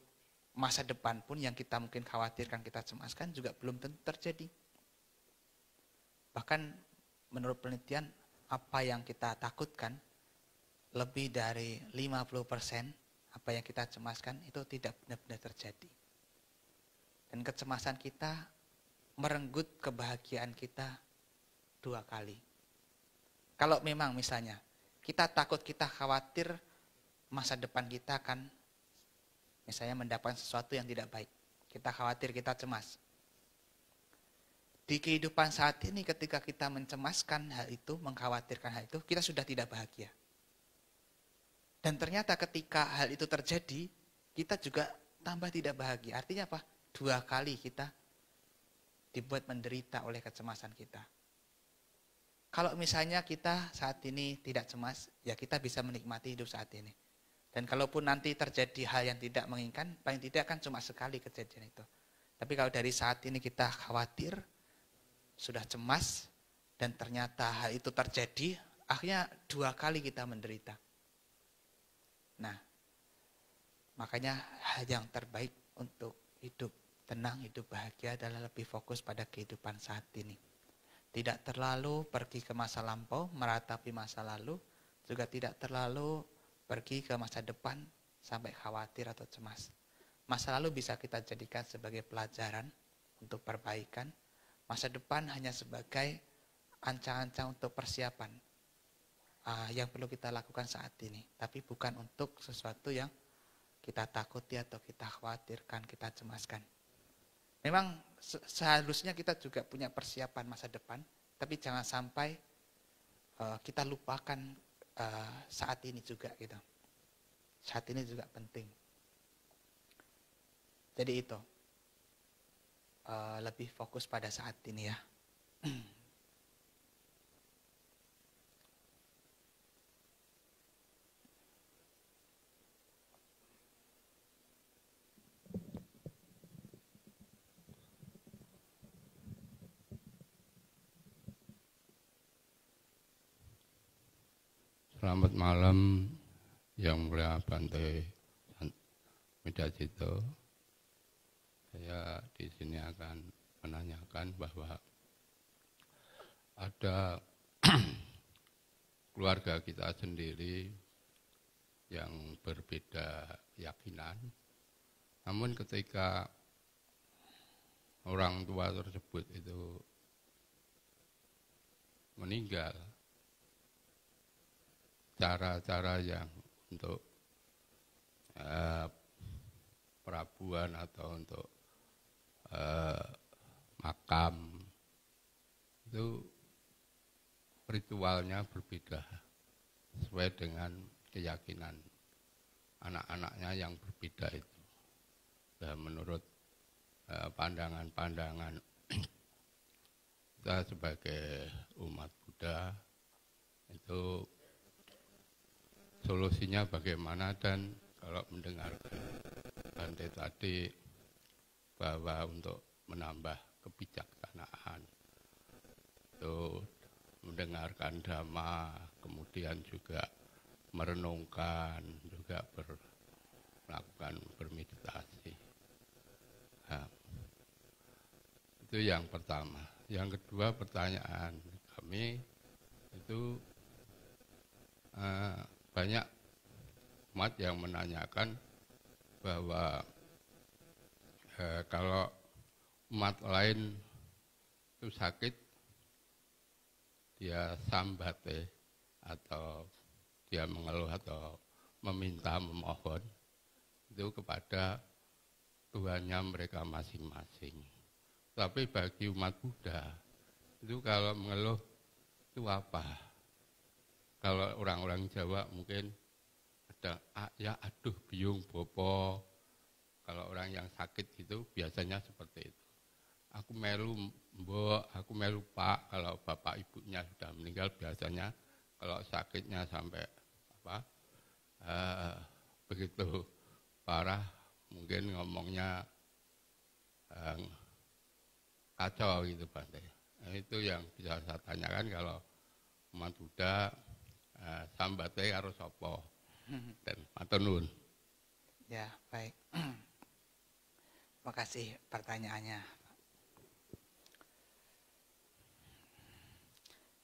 masa depan pun yang kita mungkin khawatirkan, kita cemaskan, juga belum tentu terjadi. Bahkan menurut penelitian, apa yang kita takutkan, lebih dari 50% apa yang kita cemaskan itu tidak benar-benar terjadi. Dan kecemasan kita merenggut kebahagiaan kita 2 kali. Kalau memang misalnya kita takut, kita khawatir masa depan kita akan misalnya mendapatkan sesuatu yang tidak baik. Kita khawatir, kita cemas. Di kehidupan saat ini ketika kita mencemaskan hal itu, mengkhawatirkan hal itu, kita sudah tidak bahagia. Dan ternyata ketika hal itu terjadi, kita juga tambah tidak bahagia. Artinya apa? 2 kali kita dibuat menderita oleh kecemasan kita. Kalau misalnya kita saat ini tidak cemas, ya kita bisa menikmati hidup saat ini. Dan kalaupun nanti terjadi hal yang tidak menginginkan, paling tidak kan cuma sekali kejadian itu. Tapi kalau dari saat ini kita khawatir, sudah cemas, dan ternyata hal itu terjadi, akhirnya 2 kali kita menderita. Nah, makanya hal yang terbaik untuk hidup tenang, hidup bahagia adalah lebih fokus pada kehidupan saat ini. Tidak terlalu pergi ke masa lampau, meratapi masa lalu, juga tidak terlalu pergi ke masa depan sampai khawatir atau cemas. Masa lalu bisa kita jadikan sebagai pelajaran untuk perbaikan. Masa depan hanya sebagai ancang-ancang untuk persiapan yang perlu kita lakukan saat ini. Tapi bukan untuk sesuatu yang kita takuti atau kita khawatirkan, kita cemaskan. Memang seharusnya kita juga punya persiapan masa depan, tapi jangan sampai kita lupakan saat ini juga gitu. Saat ini juga penting. Jadi itu lebih fokus pada saat ini ya. Selamat malam yang mulia Bante Medacito. Saya di sini akan menanyakan bahwa ada keluarga kita sendiri yang berbeda keyakinan. Namun ketika orang tua tersebut itu meninggal, cara-cara yang untuk perabuan atau untuk makam itu ritualnya berbeda. sesuai dengan keyakinan anak-anaknya yang berbeda itu. Dan menurut pandangan-pandangan kita sebagai umat Buddha itu solusinya bagaimana, dan kalau mendengar Bante tadi bahwa untuk menambah kebijaksanaan itu mendengarkan dhamma, kemudian juga merenungkan, juga melakukan bermeditasi. Nah, itu yang pertama. Yang kedua, pertanyaan kami itu banyak umat yang menanyakan bahwa kalau umat lain itu sakit, dia sambate atau dia mengeluh atau meminta, memohon itu kepada Tuhannya mereka masing-masing. Tapi bagi umat Buddha itu kalau mengeluh itu apa? Kalau orang-orang Jawa mungkin ada ya aduh biung bopo. Kalau orang yang sakit itu biasanya seperti itu. Aku melu mbok, aku melu pak. Kalau bapak ibunya sudah meninggal biasanya kalau sakitnya sampai begitu parah mungkin ngomongnya kacau gitu Bante. Nah, itu yang bisa saya tanyakan kalau umat Buddha sambate karo sapa dan matur nuwun. Ya, baik. Terima kasih pertanyaannya.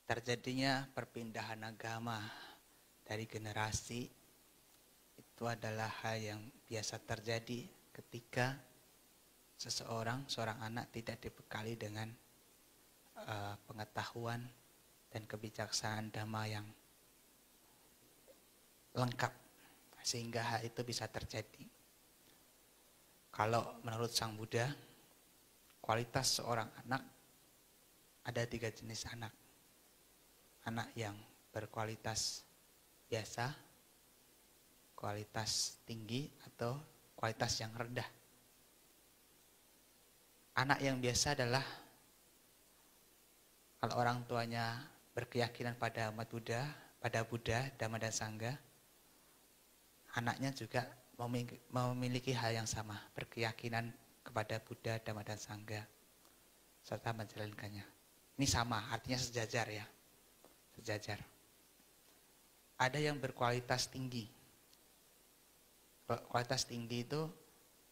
Terjadinya perpindahan agama dari generasi itu adalah hal yang biasa terjadi ketika seorang anak tidak dibekali dengan pengetahuan dan kebijaksanaan dhamma yang lengkap, sehingga hal itu bisa terjadi. Kalau menurut Sang Buddha, kualitas seorang anak ada 3 jenis anak. Anak yang berkualitas biasa, kualitas tinggi, atau kualitas yang rendah. Anak yang biasa adalah kalau orang tuanya berkeyakinan pada umat Buddha, pada Buddha, Dhamma dan Sangha, anaknya juga memiliki hal yang sama, berkeyakinan kepada Buddha, Dhamma dan Sangha, serta menjalankannya. Ini sama, artinya sejajar ya, sejajar. Ada yang berkualitas tinggi. Kualitas tinggi itu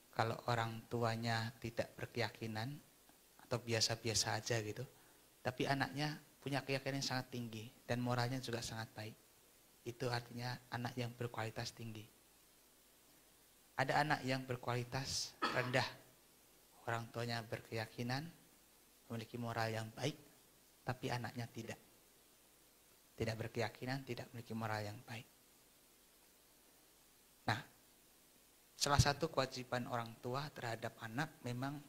kalau orang tuanya tidak berkeyakinan atau biasa-biasa aja gitu, tapi anaknya punya keyakinan yang sangat tinggi dan moralnya juga sangat baik. Itu artinya anak yang berkualitas tinggi. Ada anak yang berkualitas rendah. Orang tuanya berkeyakinan, memiliki moral yang baik, tapi anaknya tidak. Tidak berkeyakinan, tidak memiliki moral yang baik. Nah, salah satu kewajiban orang tua terhadap anak memang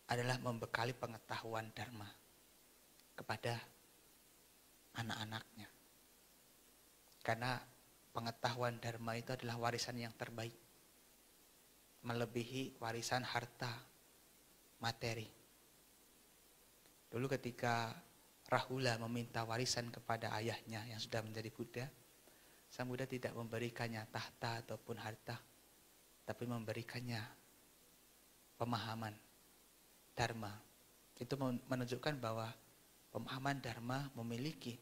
adalah membekali pengetahuan dharma kepada anak-anaknya. Karena pengetahuan dharma itu adalah warisan yang terbaik, melebihi warisan harta materi. Dulu ketika Rahula meminta warisan kepada ayahnya yang sudah menjadi Buddha, Sang Buddha tidak memberikannya tahta ataupun harta, tapi memberikannya pemahaman dharma. Itu menunjukkan bahwa pemahaman dharma memiliki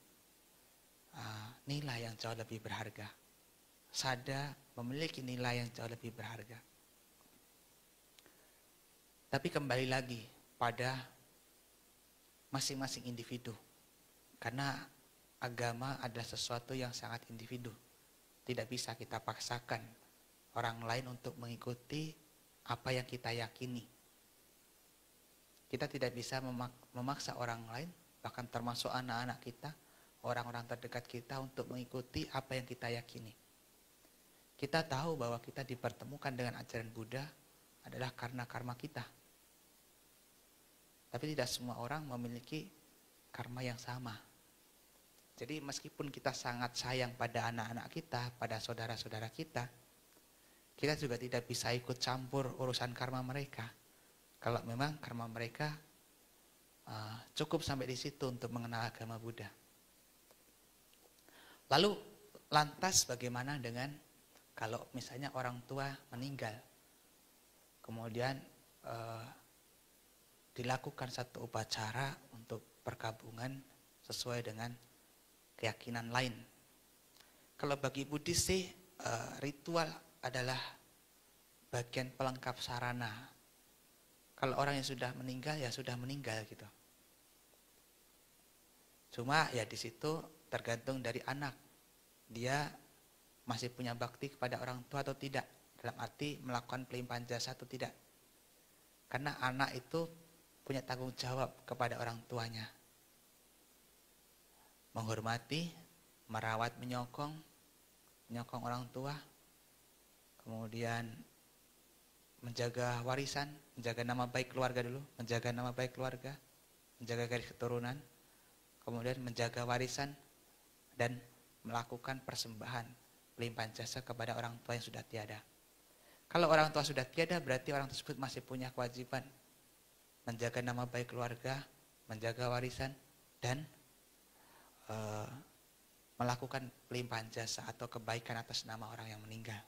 nilai yang jauh lebih berharga. Sada memiliki nilai yang jauh lebih berharga. Tapi kembali lagi pada masing-masing individu. Karena agama adalah sesuatu yang sangat individu. Tidak bisa kita paksakan orang lain untuk mengikuti apa yang kita yakini. Kita tidak bisa memaksa orang lain, bahkan termasuk anak-anak kita, orang-orang terdekat kita untuk mengikuti apa yang kita yakini. Kita tahu bahwa kita dipertemukan dengan ajaran Buddha adalah karena karma kita. Tapi tidak semua orang memiliki karma yang sama. Jadi meskipun kita sangat sayang pada anak-anak kita, pada saudara-saudara kita juga tidak bisa ikut campur urusan karma mereka. Kalau memang karma mereka cukup sampai di situ untuk mengenal agama Buddha. Lalu lantas bagaimana dengan kalau misalnya orang tua meninggal, kemudian dilakukan satu upacara untuk perkabungan sesuai dengan keyakinan lain. Kalau bagi Buddhis sih ritual adalah bagian pelengkap sarana. Kalau orang yang sudah meninggal ya sudah meninggal gitu. Cuma ya di situ tergantung dari anak. Dia masih punya bakti kepada orang tua atau tidak. Dalam arti melakukan pelimpahan jasa atau tidak. Karena anak itu punya tanggung jawab kepada orang tuanya. Menghormati, merawat, menyokong orang tua. Kemudian menjaga warisan, menjaga nama baik keluarga dulu, menjaga nama baik keluarga, menjaga garis keturunan, kemudian menjaga warisan dan melakukan persembahan pelimpahan jasa kepada orang tua yang sudah tiada. Kalau orang tua sudah tiada berarti orang tersebut masih punya kewajiban menjaga nama baik keluarga, menjaga warisan dan melakukan pelimpahan jasa atau kebaikan atas nama orang yang meninggal.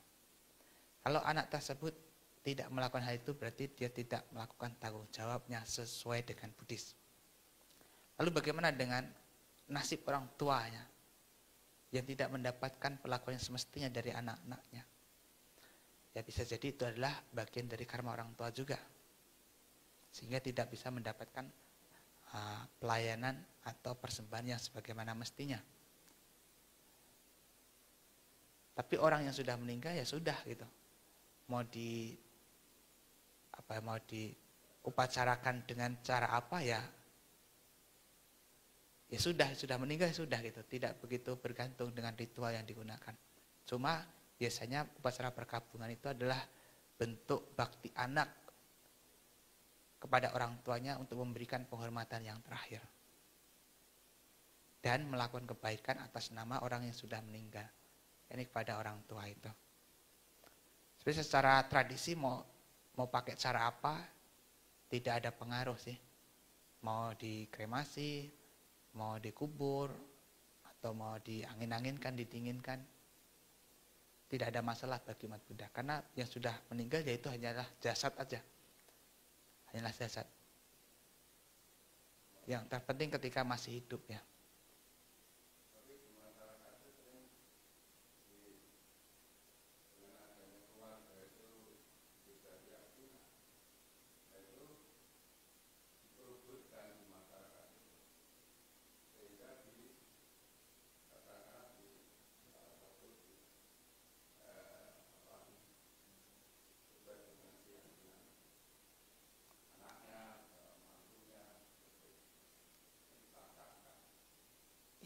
Kalau anak tersebut tidak melakukan hal itu berarti dia tidak melakukan tanggung jawabnya sesuai dengan Buddhis. Lalu bagaimana dengan nasib orang tuanya yang tidak mendapatkan perlakuan yang semestinya dari anak-anaknya? Ya bisa jadi itu adalah bagian dari karma orang tua juga. Sehingga tidak bisa mendapatkan pelayanan atau persembahan yang sebagaimana mestinya. Tapi orang yang sudah meninggal ya sudah gitu. Mau diupacarakan dengan cara apa ya sudah meninggal sudah gitu, tidak begitu bergantung dengan ritual yang digunakan. Cuma biasanya upacara perkabungan itu adalah bentuk bakti anak kepada orang tuanya untuk memberikan penghormatan yang terakhir dan melakukan kebaikan atas nama orang yang sudah meninggal, yakni kepada orang tua itu. Sebenarnya secara tradisi mau pakai cara apa tidak ada pengaruh sih. Mau dikremasi, mau dikubur, atau mau diangin-anginkan, didinginkan. Tidak ada masalah bagi umat Buddha. Karena yang sudah meninggal yaitu hanyalah jasad aja. Hanyalah jasad. Yang terpenting ketika masih hidup ya.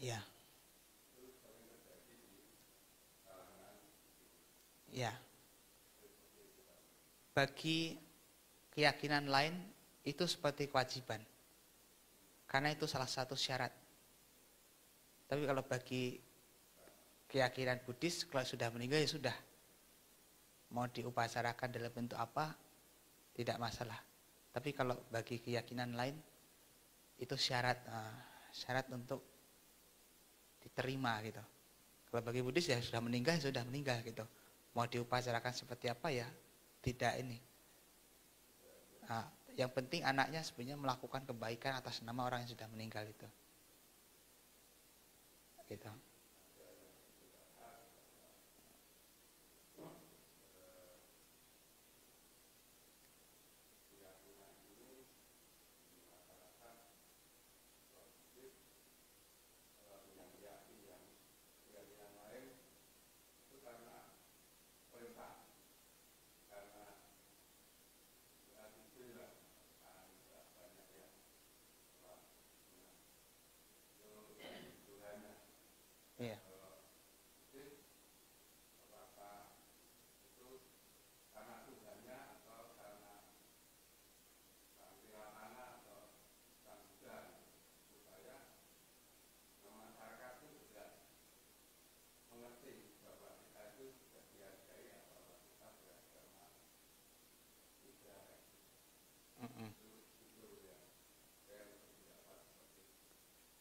Ya. Ya. Bagi keyakinan lain itu seperti kewajiban. Karena itu salah satu syarat. Tapi kalau bagi keyakinan Buddhis kalau sudah meninggal ya sudah. Mau diupacarakan dalam bentuk apa tidak masalah. Tapi kalau bagi keyakinan lain itu syarat untuk diterima gitu. Kalau bagi Buddhis ya sudah meninggal gitu. Mau diupacarakan seperti apa ya tidak ini. Nah, yang penting anaknya sebenarnya melakukan kebaikan atas nama orang yang sudah meninggal itu. Gitu.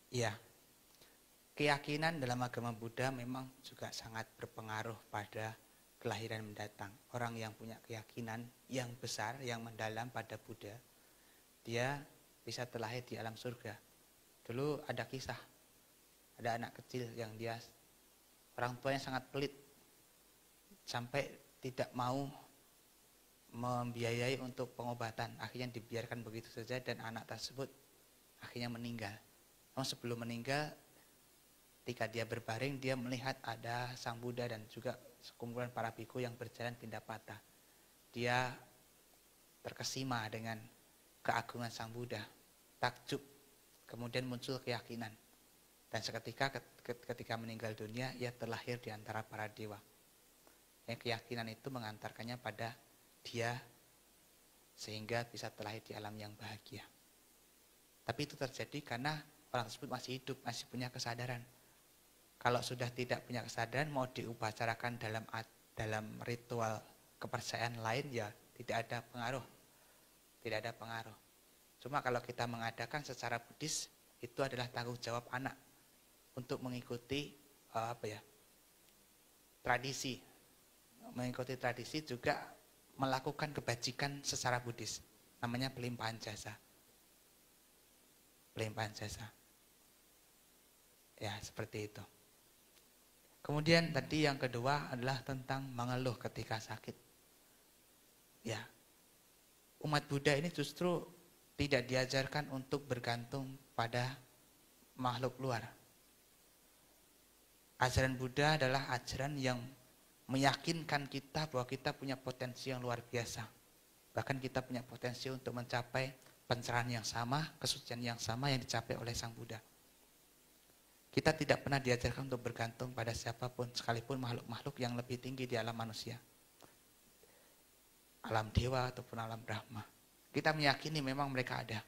Ya, keyakinan dalam agama Buddha memang juga sangat berpengaruh pada kelahiran mendatang. Orang yang punya keyakinan yang besar, yang mendalam pada Buddha, dia bisa terlahir di alam surga. Dulu ada kisah, ada anak kecil yang dia orang tuanya sangat pelit, sampai tidak mau membiayai untuk pengobatan. Akhirnya dibiarkan begitu saja dan anak tersebut akhirnya meninggal. Namun sebelum meninggal, ketika dia berbaring, dia melihat ada Sang Buddha dan juga sekumpulan para biku yang berjalan pindah patah. Dia terkesima dengan keagungan Sang Buddha, takjub, kemudian muncul keyakinan. Dan seketika ketika meninggal dunia, ia terlahir di antara para dewa. Yang keyakinan itu mengantarkannya pada dia sehingga bisa terlahir di alam yang bahagia. Tapi itu terjadi karena orang tersebut masih hidup, masih punya kesadaran. Kalau sudah tidak punya kesadaran, mau diupacarakan dalam ritual kepercayaan lain, ya tidak ada pengaruh. Tidak ada pengaruh. Cuma kalau kita mengadakan secara Buddhis, itu adalah tanggung jawab anak untuk mengikuti tradisi. Mengikuti tradisi juga melakukan kebajikan secara Buddhis. Namanya pelimpahan jasa. Pelimpahan jasa. Ya, seperti itu. Kemudian tadi yang kedua adalah tentang mengeluh ketika sakit. Ya, umat Buddha ini justru tidak diajarkan untuk bergantung pada makhluk luar. Ajaran Buddha adalah ajaran yang meyakinkan kita bahwa kita punya potensi yang luar biasa. Bahkan kita punya potensi untuk mencapai pencerahan yang sama, kesucian yang sama yang dicapai oleh Sang Buddha. Kita tidak pernah diajarkan untuk bergantung pada siapapun, sekalipun makhluk-makhluk yang lebih tinggi di alam manusia. Alam dewa ataupun alam Brahma. Kita meyakini memang mereka ada.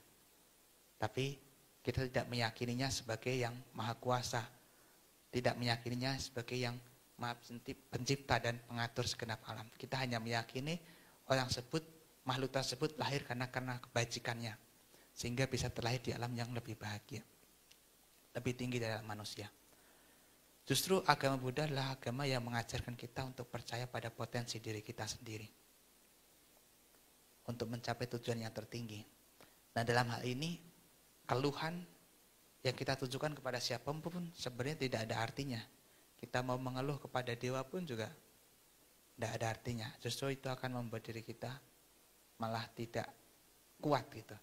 Tapi kita tidak meyakininya sebagai yang maha kuasa. Tidak meyakininya sebagai yang maha pencipta dan pengatur segenap alam. Kita hanya meyakini orang tersebut, makhluk tersebut lahir karena kebajikannya. Sehingga bisa terlahir di alam yang lebih bahagia. Lebih tinggi dari alam manusia. Justru agama Buddha adalah agama yang mengajarkan kita untuk percaya pada potensi diri kita sendiri. Untuk mencapai tujuan yang tertinggi. Nah, dalam hal ini, keluhan yang kita tujukan kepada siapapun sebenarnya tidak ada artinya. Kita mau mengeluh kepada dewa pun juga tidak ada artinya. Justru itu akan membuat diri kita malah tidak kuat gitu.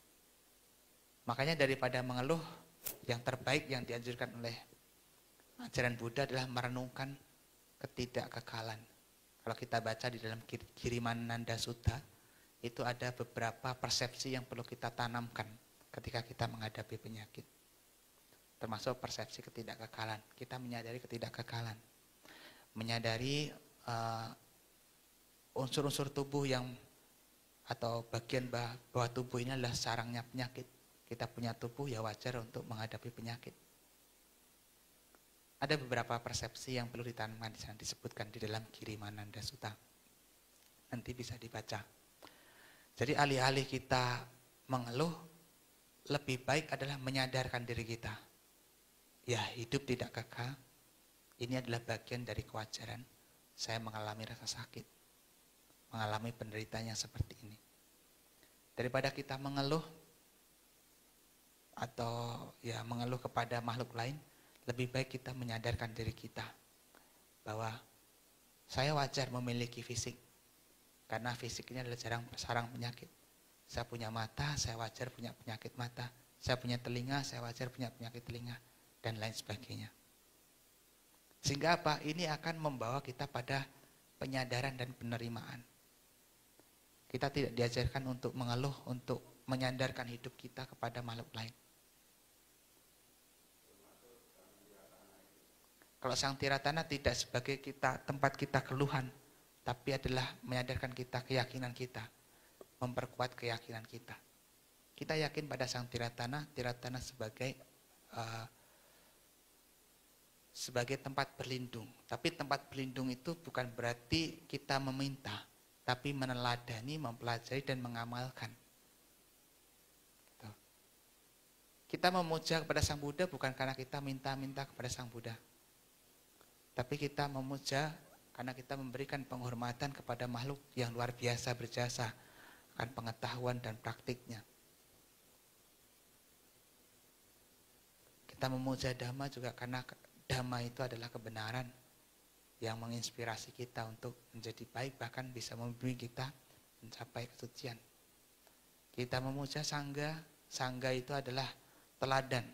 Makanya daripada mengeluh, yang terbaik yang dianjurkan oleh ajaran Buddha adalah merenungkan ketidakkekalan. Kalau kita baca di dalam Kirimananda Sutta, itu ada beberapa persepsi yang perlu kita tanamkan ketika kita menghadapi penyakit. Termasuk persepsi ketidakkekalan. Kita menyadari ketidakkekalan. Menyadari unsur-unsur tubuh yang atau bagian bawah tubuh ini adalah sarangnya penyakit. Kita punya tubuh, ya wajar untuk menghadapi penyakit. Ada beberapa persepsi yang perlu ditanamkan di sana, disebutkan di dalam Kirimananda Sutta. Nanti bisa dibaca. Jadi alih-alih kita mengeluh, lebih baik adalah menyadarkan diri kita. Ya, hidup tidak kekal. Ini adalah bagian dari kewajaran. Saya mengalami rasa sakit. Mengalami penderitaan yang seperti ini. Daripada kita mengeluh, atau ya mengeluh kepada makhluk lain, lebih baik kita menyadarkan diri kita bahwa saya wajar memiliki fisik karena fisik ini adalah sarang penyakit. Saya punya mata, saya wajar punya penyakit mata. Saya punya telinga, saya wajar punya penyakit telinga dan lain sebagainya. Sehingga apa? Ini akan membawa kita pada penyadaran dan penerimaan. Kita tidak diajarkan untuk mengeluh, untuk menyandarkan hidup kita kepada makhluk lain. Kalau Sang Tiratana tidak sebagai tempat kita keluhan, tapi adalah menyadarkan kita keyakinan kita, memperkuat keyakinan kita. Kita yakin pada Sang Tiratana sebagai tempat berlindung. Tapi tempat berlindung itu bukan berarti kita meminta, tapi meneladani, mempelajari dan mengamalkan. Kita memuja kepada Sang Buddha bukan karena kita minta-minta kepada Sang Buddha. Tapi kita memuja karena kita memberikan penghormatan kepada makhluk yang luar biasa berjasa akan pengetahuan dan praktiknya. Kita memuja Dhamma juga karena Dhamma itu adalah kebenaran yang menginspirasi kita untuk menjadi baik, bahkan bisa membimbing kita mencapai kesucian. Kita memuja Sangga, Sangga itu adalah teladan,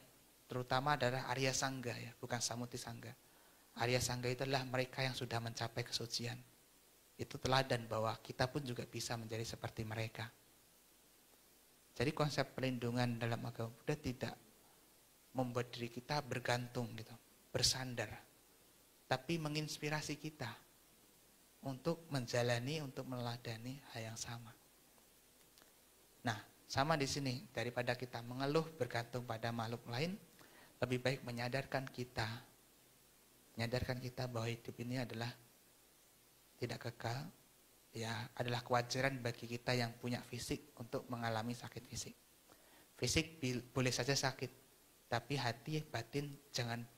terutama adalah Arya Sangga ya, bukan Samuti Sangga. Arya Sangga itu adalah mereka yang sudah mencapai kesucian. Itu teladan bahwa kita pun juga bisa menjadi seperti mereka. Jadi konsep pelindungan dalam agama Buddha tidak membuat diri kita bergantung gitu, bersandar. Tapi menginspirasi kita untuk menjalani, untuk meneladani hal yang sama. Nah, sama di sini, daripada kita mengeluh bergantung pada makhluk lain, lebih baik menyadarkan kita bahwa hidup ini adalah tidak kekal, ya adalah kewajaran bagi kita yang punya fisik untuk mengalami sakit fisik. Fisik boleh saja sakit, tapi hati batin jangan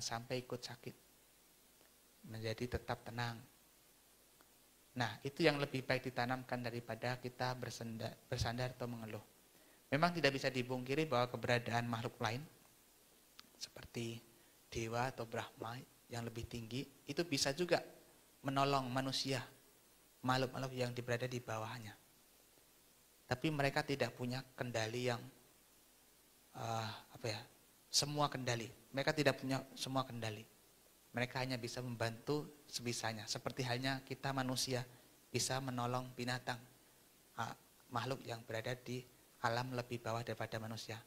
sampai ikut sakit. Menjadi tetap tenang. Nah, itu yang lebih baik ditanamkan daripada kita bersandar atau mengeluh. Memang tidak bisa dipungkiri bahwa keberadaan makhluk lain seperti dewa atau Brahma yang lebih tinggi itu bisa juga menolong manusia, makhluk-makhluk yang berada di bawahnya. Tapi mereka tidak punya kendali yang semua kendali. Mereka tidak punya semua kendali. Mereka hanya bisa membantu sebisanya. Seperti halnya kita manusia bisa menolong binatang, makhluk yang berada di alam lebih bawah daripada manusia.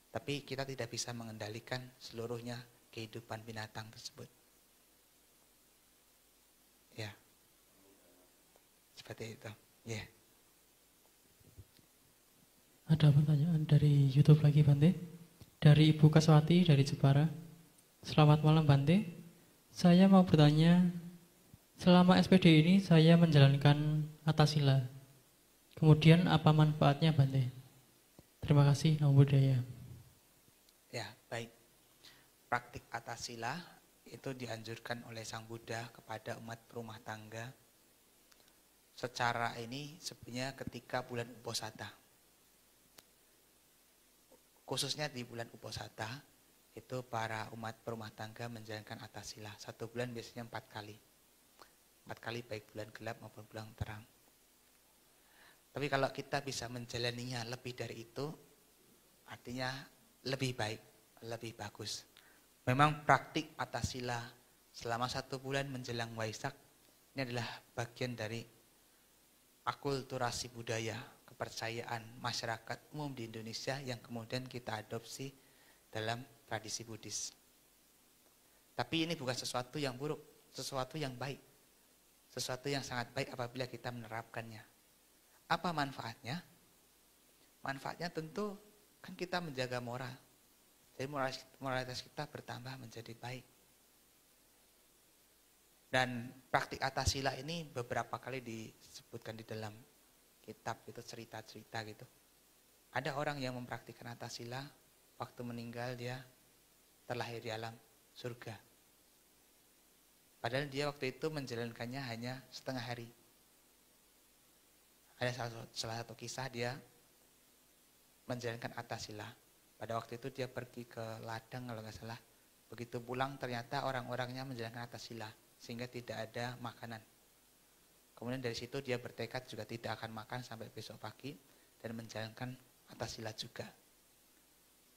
Tapi kita tidak bisa mengendalikan seluruhnya kehidupan binatang tersebut. Ya, seperti itu. Ya. Ada pertanyaan dari YouTube lagi, Bante. Dari Ibu Kaswati dari Jepara. Selamat malam, Bante. Saya mau bertanya, selama SPD ini saya menjalankan Atasila. Kemudian apa manfaatnya, Bante? Terima kasih, Namo Buddhaya. Ya, baik. Praktik Atasila itu dianjurkan oleh Sang Buddha kepada umat berumah tangga. Secara ini sebenarnya ketika bulan Uposatha. Khususnya di bulan Uposatha, itu para umat berumah tangga menjalankan Atasila. 1 bulan biasanya 4 kali. 4 kali baik bulan gelap maupun bulan terang. Tapi kalau kita bisa menjalaninya lebih dari itu, artinya lebih baik, lebih bagus. Memang praktik Atasila selama 1 bulan menjelang Waisak, ini adalah bagian dari akulturasi budaya, kepercayaan masyarakat umum di Indonesia yang kemudian kita adopsi dalam tradisi Buddhis. Tapi ini bukan sesuatu yang buruk, sesuatu yang baik. Sesuatu yang sangat baik apabila kita menerapkannya. Apa manfaatnya? Manfaatnya tentu kan kita menjaga moral. Jadi moralitas kita bertambah menjadi baik. Dan praktik Atasila ini beberapa kali disebutkan di dalam kitab itu, cerita-cerita gitu. Ada orang yang mempraktikkan Atasila, waktu meninggal dia terlahir di alam surga. Padahal dia waktu itu menjalankannya hanya setengah hari. Ada salah satu kisah dia menjalankan Atasila. Pada waktu itu dia pergi ke ladang kalau nggak salah. Begitu pulang ternyata orang-orangnya menjalankan Atasila sehingga tidak ada makanan. Kemudian dari situ dia bertekad juga tidak akan makan sampai besok pagi dan menjalankan Atasila juga.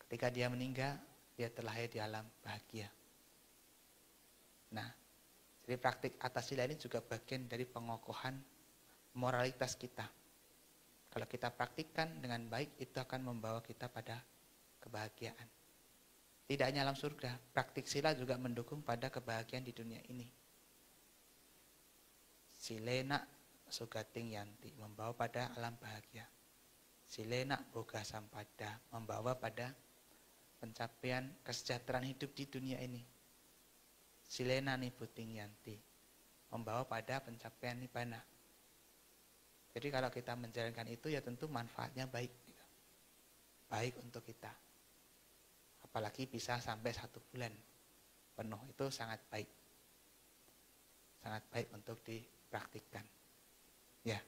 Ketika dia meninggal, dia terlahir di alam bahagia. Nah, jadi praktik Atasila ini juga bagian dari pengokohan moralitas kita. Kalau kita praktikkan dengan baik, itu akan membawa kita pada kebahagiaan. Tidak hanya alam surga, praktik sila juga mendukung pada kebahagiaan di dunia ini. Silena sugating yanti, membawa pada alam bahagia. Silena boga sampada, membawa pada pencapaian kesejahteraan hidup di dunia ini. Silena nibuting yanti, membawa pada pencapaian nibbana. Jadi kalau kita menjalankan itu ya tentu manfaatnya baik. Baik untuk kita. apalagi bisa sampai 1 bulan penuh, itu sangat baik untuk dipraktikkan. Ya.